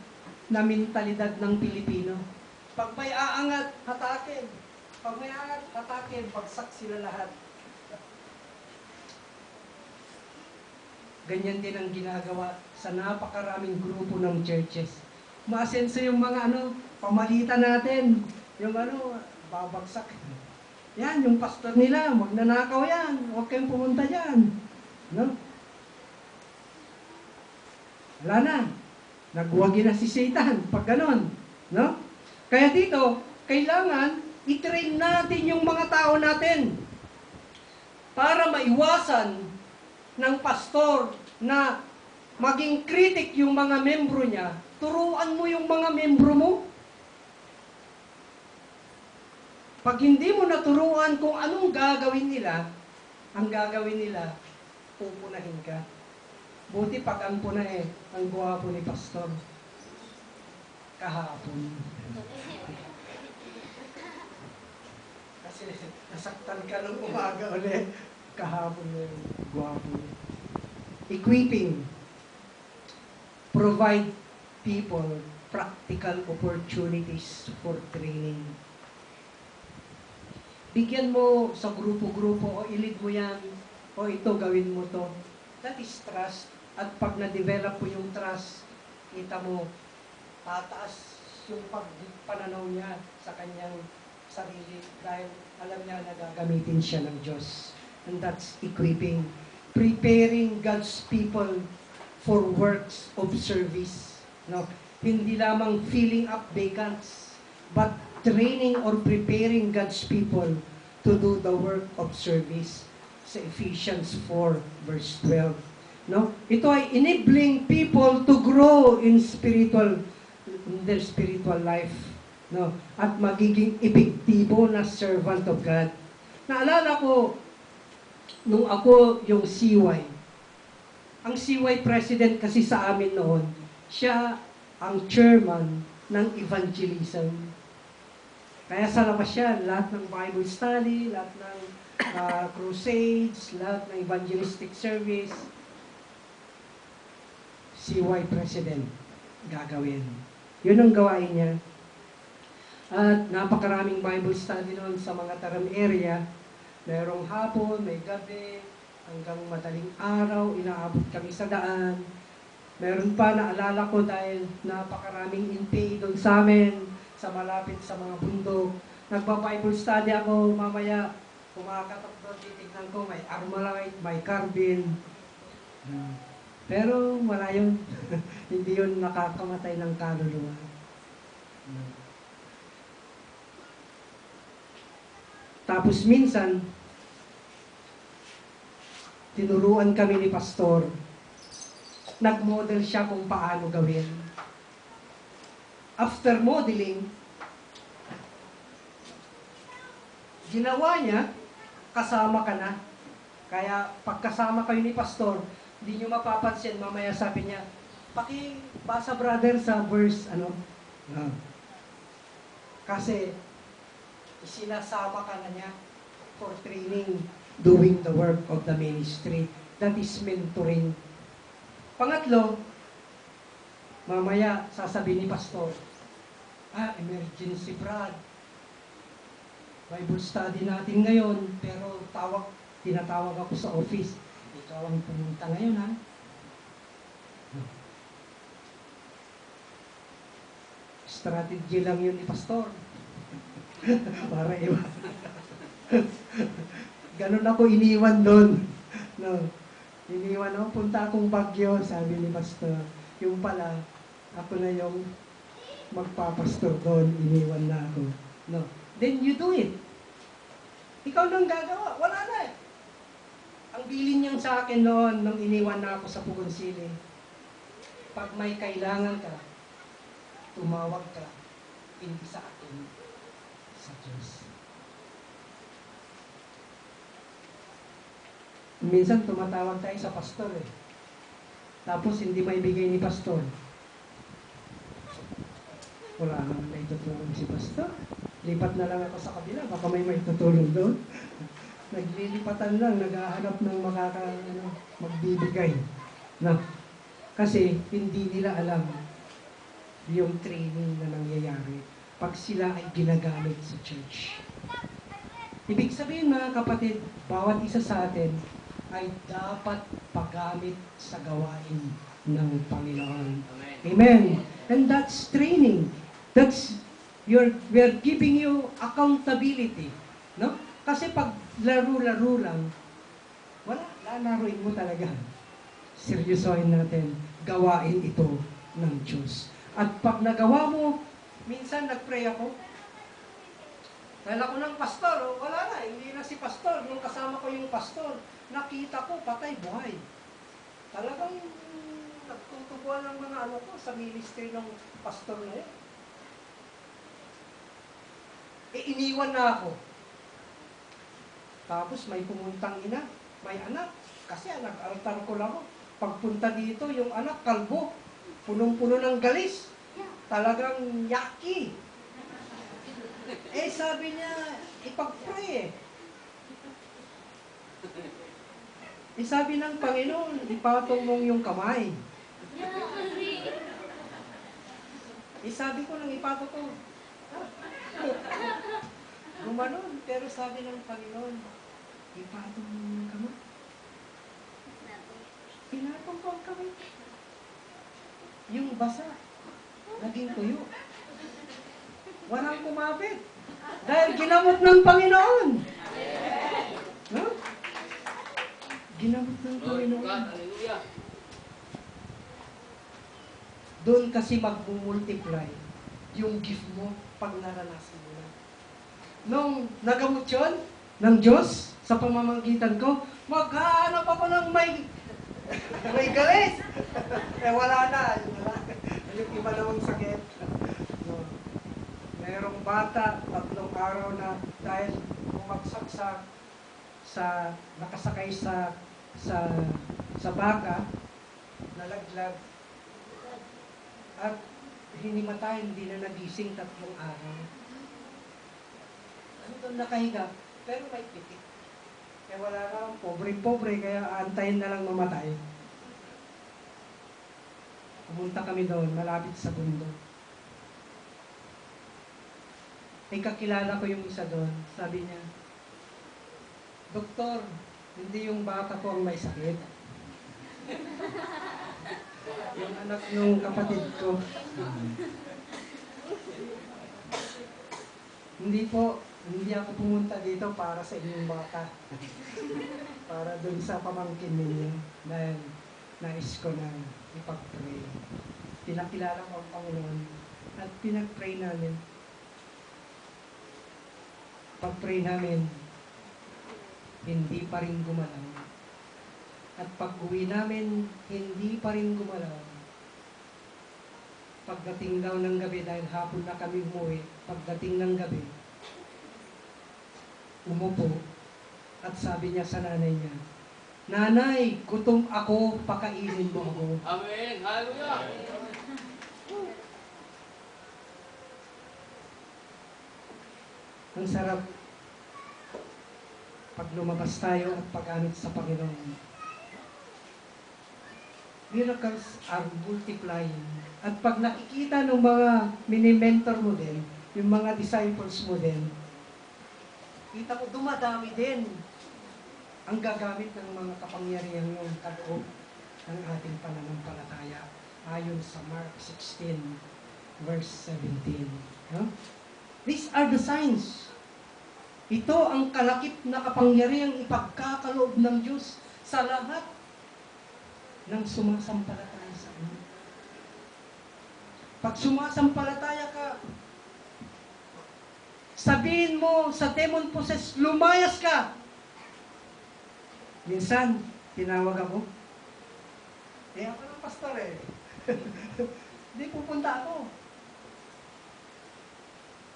na mentalidad ng Pilipino. Pag may aangat, hatakin. Pag may aangat, hatakin. Bagsak sila lahat. Ganyan din ang ginagawa sa napakaraming grupo ng churches. Maasenso yung mga pamalitan natin. Yung babagsak. Yan, yung pastor nila, magnanakaw yan. Huwag kayong pumunta dyan. No? Wala na. Nagwagi na si Satan pag ganon. No? Kaya dito, kailangan I-train natin yung mga tao natin para maiwasan ng pastor na maging critic yung mga membro niya. Turuan mo yung mga membro mo. Pag hindi mo naturuan kung anong gagawin nila, ang gagawin nila, pupunahin ka. Buti pag ang puna ang gwapo ni pastor. Kahapon. Kasi nasaktan ka nung umaga ulit. Kahapon yung gwapo. Equipping. Provide people practical opportunities for training. Bigyan mo sa grupo-grupo, o ilid mo yan, o ito, gawin mo to. That is trust. At pag na-develop mo yung trust, kita mo, tataas yung pananaw niya sa kanyang sarili dahil alam niya na gagamitin siya ng Diyos. And that's equipping. Preparing God's people for works of service. No? Hindi lamang filling up vacants, but training or preparing God's people to do the work of service. Sa Ephesians 4 verse 12. No? Ito ay enabling people to grow in their spiritual life. No? At magiging epektibo na servant of God. Naalala ko, nung ako yung CY, ang CY president kasi sa amin noon, siya ang chairman ng evangelism. Kaya sa labas siya, lahat ng Bible study, lahat ng crusades, lahat ng evangelistic service, CY President gagawin. Yun ang gawain niya. At napakaraming Bible study noon sa mga Taram area. Merong hapon, may gabi, hanggang madaling araw, inaabot kami sa daan. Meron pa, naalala ko dahil napakaraming in-pay doon sa amin, sa malapit sa mga bundok. Nagpa-Bible study ako, mamaya kumakatok doon, titignan ko, may Armalite, may Carbine. Pero wala yun. Hindi yun nakakamatay ng kaluluwa. Tapos minsan, tinuruan kami ni pastor, nag-model siya kung paano gawin. After modeling, ginawa niya, kasama ka na. Kaya pagkasama kayo ni pastor, hindi nyo mapapansin, mamaya sabi niya, pakibasa brother sa verse, Kasi, sinasama ka na niya for training, doing the work of the ministry. That is mentoring. Pangatlo, mamaya sasabihin ni pastor, emergency Brad. Bible study natin ngayon, pero tinatawag ako sa office. Ikaw ang pumunta ngayon, ha? Strategy lang yun ni pastor. Para iwan. Ganun ako iniwan doon. No. Iniwan ako, punta akong Baguio, sabi ni pastor. Yung pala, ako na yung magpapastor doon, iniwan na ako. No. Then you do it. Ikaw nang gagawa, wala na eh. Ang bilin niyang sa akin noon, nung iniwan na ako sa Pugon City, pag may kailangan ka, tumawag ka, hindi sa akin, sa Diyos. Minsan tumatawag tayo sa pastor eh. Tapos hindi maibigay ni pastor. Wala naman na itutulong si pastor. Lipat na lang ako sa kabila, baka may maitutulong doon. Naglilipatan lang, naghahanap ng magbibigay. No? Kasi hindi nila alam yung training na nangyayari pag sila ay ginagamit sa church. Ibig sabihin mga kapatid, bawat isa sa atin ay dapat paggamit sa gawain ng Panginoon. Amen. Amen. And that's training. We're giving you accountability. No? Kasi pag laro-laro lang, lalaruin mo talaga. Seryosohin natin, gawain ito ng Diyos. At pag nagawa mo, minsan nag-pray ako, Dahil ako ng pastor, wala na, hindi na si pastor. Nung kasama ko yung pastor, nakita ko, patay buhay. Talagang nagtutubuan ng mga ano ko sa ministry ng pastor na yun. Iniwan na ako. Tapos may pumuntang ina, may anak. Kasi nag-altar ko lang ako. Pagpunta dito, yung anak, kalbo. Punong-puno ng galis. Talagang yaki. Sabi niya, ipag-pray sabi ng Panginoon, ipatong mong yung kamay. Sabi ko nang ipatong ko. Gumanon, pero sabi ng Panginoon, ipatong mo yung kamay. Pinatong ko ang kamay. Yung basa, naging tuyo. Walang kumapit. Dahil ginamot ng Panginoon. No? Ginamot ng Panginoon. Doon kasi mag-multiply yung gift mo pag naranasan mo na. Nung nagamot yun ng Diyos sa pamamagitan ko, maghahanap ako ng may galis. Wala na. Yung iba namang sakit. No. Mayroong bata, 3 araw na dahil bumagsak nakasakay sa baka, nalaglag, at hinimatay, hindi na nagising 3 araw. Ano doon nakahiga? Pero may pitik. Wala na, pobre-pobre, kaya antayin na lang mamatay. Pumunta kami doon, malapit sa bundok. Kakilala ko yung isa doon. Sabi niya, Doktor, hindi yung bata ko ang may sakit. Yung anak ng kapatid ko. Hindi ako pumunta dito para sa inyong bata. Para doon sa pamangkin ninyo. Dahil nais ko na ipag-pray. Pinakilala ko ang Panginoon at pinag-pray namin. Pag-pray namin, hindi pa rin gumalaw. At pag-uwi namin, hindi pa rin gumalaw. Pagdating daw ng gabi, dahil hapon na kami umuwi, pagdating ng gabi, umupo at sabi niya sa nanay niya, Nanay, gutom ako, pakainin mo ako. Amen. Hallelujah. Ang sarap pag lumabas tayo at pag-anit sa Panginoon. Miracles are multiplying. At pag nakikita ng mga mini-mentor mo din, yung mga disciples mo din, kita ko dumadami din ang gagamit ng mga kapangyarihan yung kaloob ng ating pananampalataya ayon sa Mark 16 verse 17. No? These are the signs. Ito ang kalakip na kapangyarihang ipagkakaloob ng Diyos sa lahat ng sumasampalataya sa inyo. Pag sumasampalataya ka, sabihin mo sa demon possessed, lumayas ka. Minsan, tinawag ako. Ako ng pastor Hindi pupunta ako.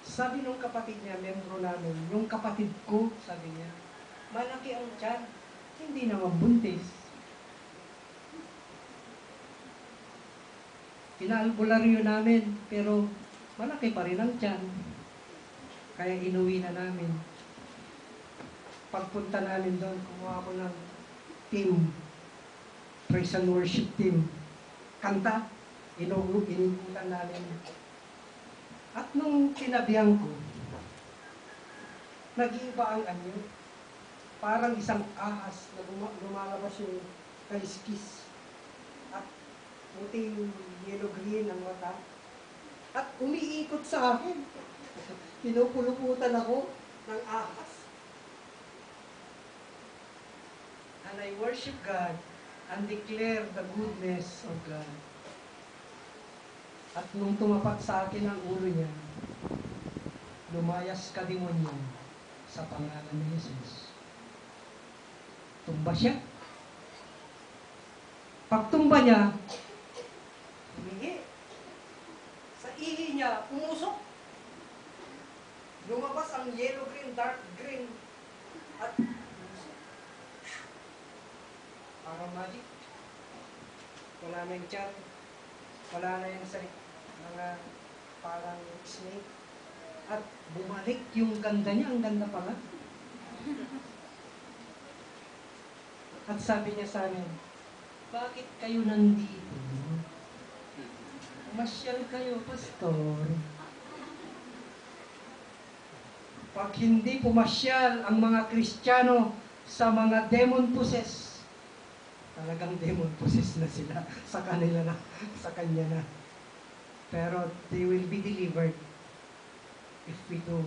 Sabi nung kapatid niya, membro namin, yung kapatid ko, sabi niya, malaki ang tiyan, hindi naman buntis. Pinaalbularyo namin, pero malaki pa rin ang tiyan. Kaya inuwi na namin. Pagpunta namin doon, kumuha ko ng team, praise and worship team. Kanta, inuutan namin. At nung tinabihan ko, nag-iiba ang anyo. Parang isang ahas na lumalabas yung kaliskis. At puting yellow-green ang mata. At umiikot sa akin. Pinupuluputan ako ng ahas. And I worship God and declare the goodness of God. At nung tumapat sa akin ang ulo niya, lumayas ka demonyo sa pangalan ni Jesus. Tumba siya. Pagtumba niya, humingi. Sa ihi niya, pumusok. Lumabas ang yellow green, dark green, at pumusok. Parang magic. Wala na yung tiyan. Wala na yung mga parang snake. At bumalik yung ganda niya. Ang ganda pala. At sabi niya sa amin, bakit kayo nandito? Masyal kayo, pastor. Pag hindi pumasyal ang mga Kristiyano sa mga demon possess, talagang demon possess na sila sa kanila na, sa kanya na. Pero they will be delivered if we do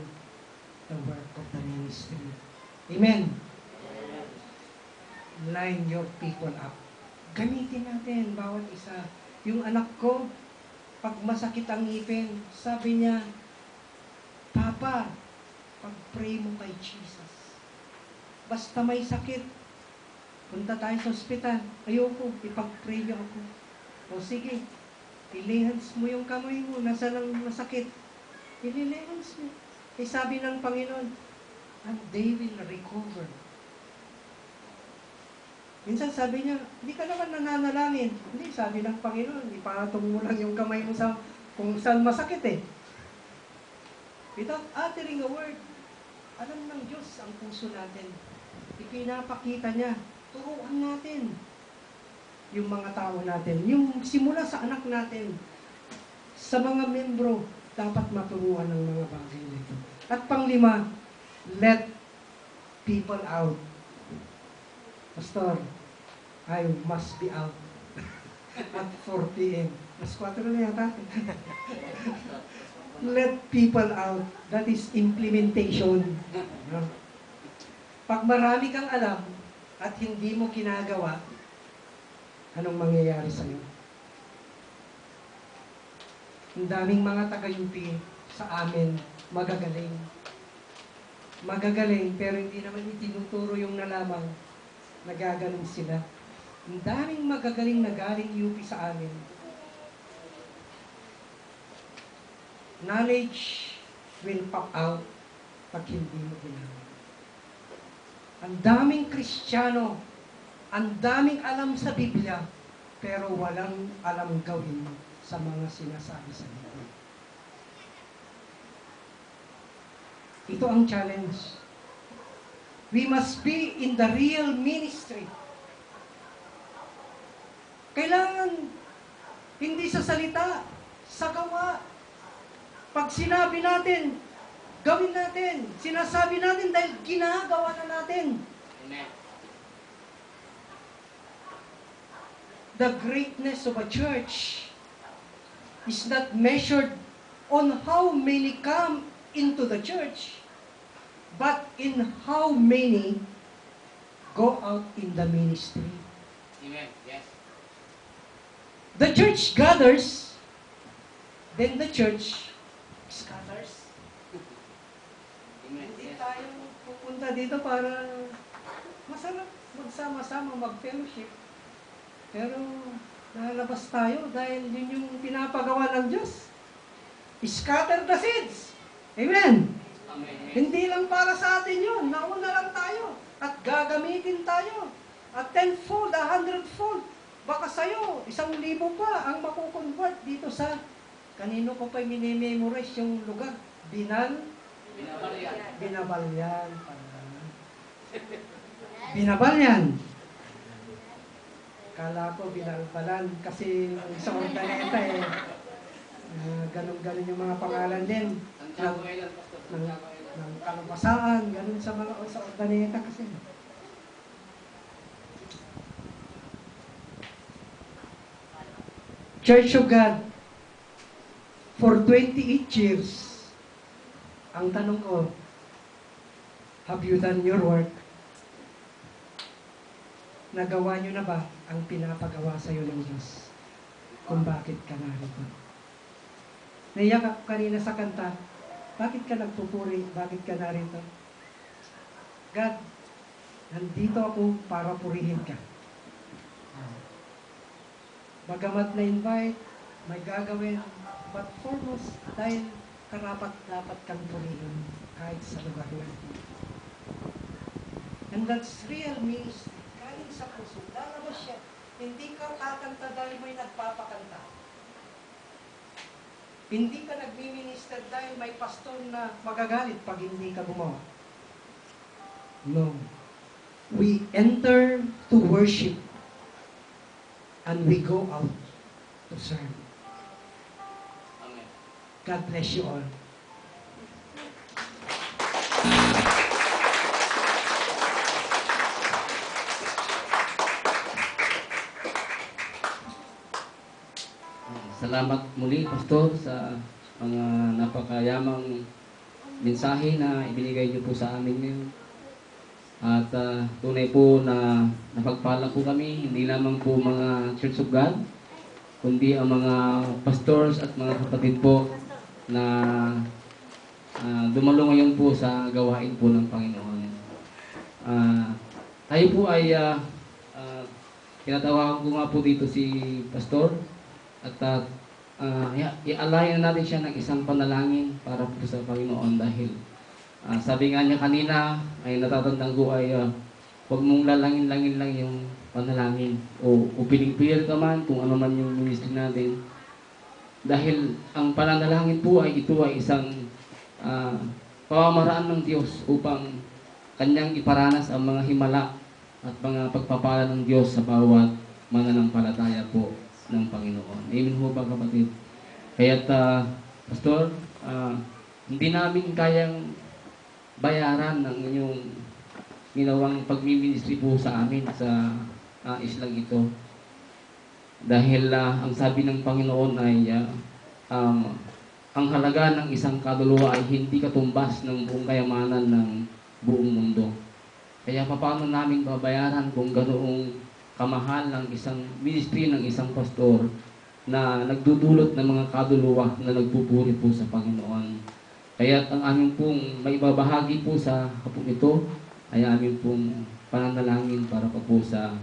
the work of the ministry. Amen. Line your people up. Gamitin natin bawat isa. Yung anak ko, pag masakit ang ngipin, sabi niya, Papa, pag-pray mo kay Jesus. Basta may sakit, punta tayo sa ospital. Ayoko, ipag-pray niyo ako. O sige, ilihans mo yung kamay mo, nasa nang masakit. Ililihans mo. Eh sabi ng Panginoon, and they will recover. Minsan sabi niya, hindi ka naman nananalangin. Hindi, sabi ng Panginoon, ipatong mo lang yung kamay mo sa kung saan masakit eh. Without uttering a word, alam ng Diyos ang puso natin. Ipinapakita niya, turuan natin yung mga tao natin. Yung simula sa anak natin, sa mga membro, dapat maturuan ng mga bagay nito. At panglima, let people out. Pastor, I must be out at 4 p.m. Mas 4 na yata. Let people out. That is implementation. Pag marami kang alam at hindi mo ginagawa, anong mangyayari sa'yo? Ang daming mga taga-UP sa amin magagaling. Magagaling, pero hindi naman itinuturo yung nalaman. Nagagaling sila. Ang daming magagaling na galing UP sa amin. Knowledge will pop out pag hindi mo ginagawa. Ang daming Kristiyano, ang daming alam sa Biblia, pero walang alam gawin sa mga sinasabi sa Biblia. Ito ang challenge. We must be in the real ministry. Kailangan hindi sa salita, sa gawa. Pag sinabi natin, gawin natin. Sinasabi natin dahil ginagawa na natin. Amen. The greatness of a church is not measured on how many come into the church, but in how many go out in the ministry. Amen. Yes. The church gathers, then the church scatters. Amen. Hindi Yes. tayo pupunta dito para masarap magsama-sama, mag-fellowship. Pero lalabas tayo dahil yun yung pinapagawa ng Diyos. Scatter the seeds. Amen. Amen. Hindi lang para sa atin yun. Nauna lang tayo. At gagamitin tayo. At 10-fold, 100-fold. Baka sa'yo, 1,000 pa ang makukonvert dito sa kanino ko pa minimemorize yung lugar. Binabalyan. Binabalyan. Binabalyan. Kala ko binalbalan kasi sa Ordaneta eh. Ganun-ganun yung mga pangalan din. Santiago Island, Pastor. Santiago Island. Ng kalabasaan, ganun sa mga sa Ordaneta kasi. Church of God, for 28 years, ang tanong ko, have you done your work? Nagawa nyo na ba ang pinapagawa sa iyo ng Diyos? Kung bakit ka narito? Naiyak ako kanina sa kanta, Bakit ka nagpupuri? Bakit ka narito? God, nandito ako para purihin ka. Bagamat na-invite, may gagawin, but foremost, dahil karapat-dapat kang purihin kahit sa lugar na. And that's real ministry. Galing sa puso. Lalabas siya. Hindi ka kakanta dahil may nagpapakanta. Hindi ka nagmi-minister dahil may pastor na magagalit pag hindi ka gumawa. No. We enter to worship and we go out to serve. Amen. God bless you all. Salamat muli, Pastor, sa mga napakayamang mensahe na ibinigay niyo po sa amin ngayon. At tunay po na napagpala po kami, hindi lamang po mga Church of God, kundi ang mga pastors at mga kapatid po na dumalo ngayon po sa gawain po ng Panginoon. Tayo po ay tinatawagan ko nga po dito si Pastor at i-alayan natin siya ng isang panalangin para po sa Panginoon dahil sabi nga niya kanina ay natatandaan ko ay huwag mong lalangin-langin lang yung panalangin o piling-pilit ka man kung ano man yung ministry natin dahil ang pananalangin po ay ito ay isang pamamaraan ng Diyos upang kanyang iparanas ang mga himala at mga pagpapala ng Diyos sa bawat mananampalataya po ng Panginoon. Amen ho ba kapatid? Kaya't Pastor, hindi namin kayang bayaran ng inyong ginawang pagmiministry po sa amin sa islang ito. Dahil ang sabi ng Panginoon ay ang halaga ng isang kaluluwa ay hindi katumbas ng buong kayamanan ng buong mundo. Kaya paano namin babayaran kung ganoong kamahal ng isang ministry ng isang pastor na nagdudulot ng mga kaluluwa na nagpupuri po sa Panginoon. Kaya ang aming pong maibabahagi po sa hapong ito ay aming pong pananalangin para po sa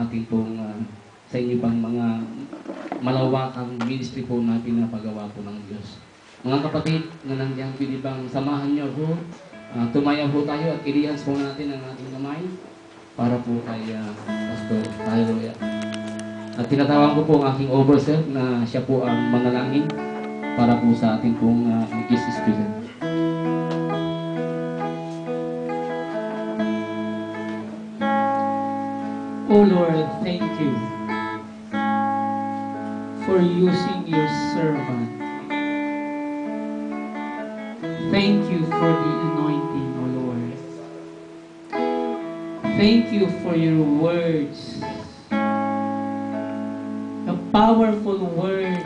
ating pong sa inyo pang mga malawakang ministry po na pinapagawa po ng Diyos. Mga kapatid na nandiyan, pwede bang samahan niyo po, tumayaw po tayo at i-rehearse po natin ang ating kamay para po kay Pastor Hallelujah. At tinatawag ko po ang aking overseer na siya po ang manalangin para po sa ating pong Kiss Student. Oh Lord, thank you for using your servant. Thank you for the anointing, oh Lord. Thank you for your words, the powerful words,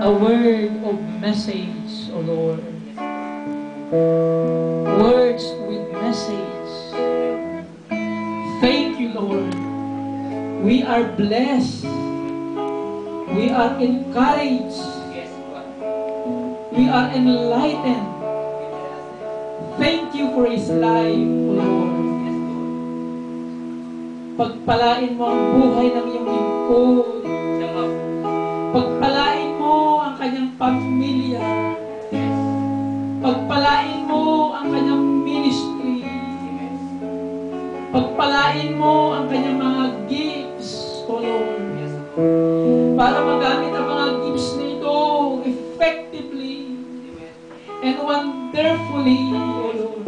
a word of message, oh Lord. Words with message. Thank you, Lord. We are blessed. We are encouraged. We are enlightened. Thank you for his life, O Lord. Pagpalain mo ang buhay ng iyong lingkod. Pagpalain mo ang kanyang pamilya. Pagpalain mo ang kanyang ministry. Pagpalain mo ang kanyang mga gifts, O Lord. Para magamit ang mga gifts nito effectively and wonderfully, O Lord.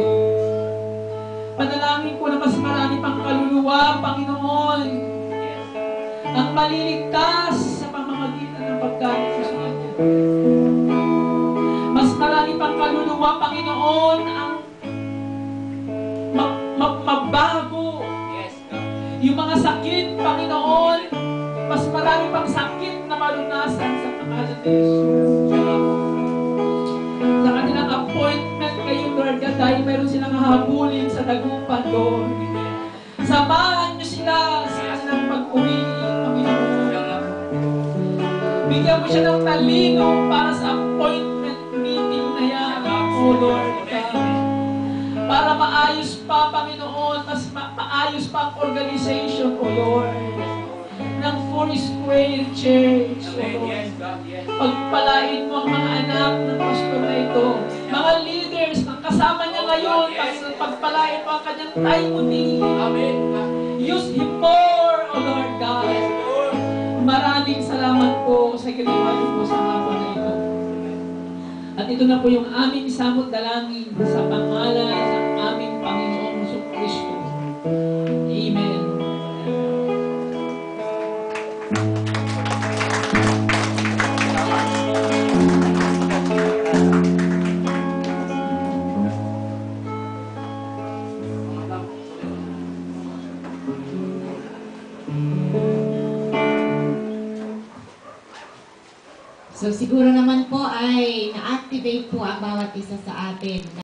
Panalangin ko na mas marami pang kaluluwa, Panginoon, ang maliligtas sa pamamagitan ng paggamit sa Kanya. Mas marami pang kaluluwa, Panginoon, ang mabago. Yung mga sakit, Panginoon, mas marami pang sakit na malunasan sa pangalan ni Jesus. Sa kanilang appointment ngayon, Lord God, dahil mayroon silang habulin sa dagupan, Lord. Samahan niyo sila sa kanilang pag-uwi, Panginoon. Bigyan mo siya ng talino para sa appointment appointment meeting na yan, O Lord God. Para maayos pa, Panginoon, mas maayos pa ang organization, O Lord, ng Foursquare Church, O Lord. Pagpalain mo ang mga anak ng pastor na ito, mga leaders na kasama niya ngayon, Panginoon, pagpalain mo ang kanyang Timothy. Use him more, O Lord God. Maraming salamat po sa ginawa mo sa hapon na ito. At ito na po yung aming samot dalangin sa pangalan ng aming Panginoong Kristo. Amen. So siguro naman po ay na-activate po ang bawat isa sa atin.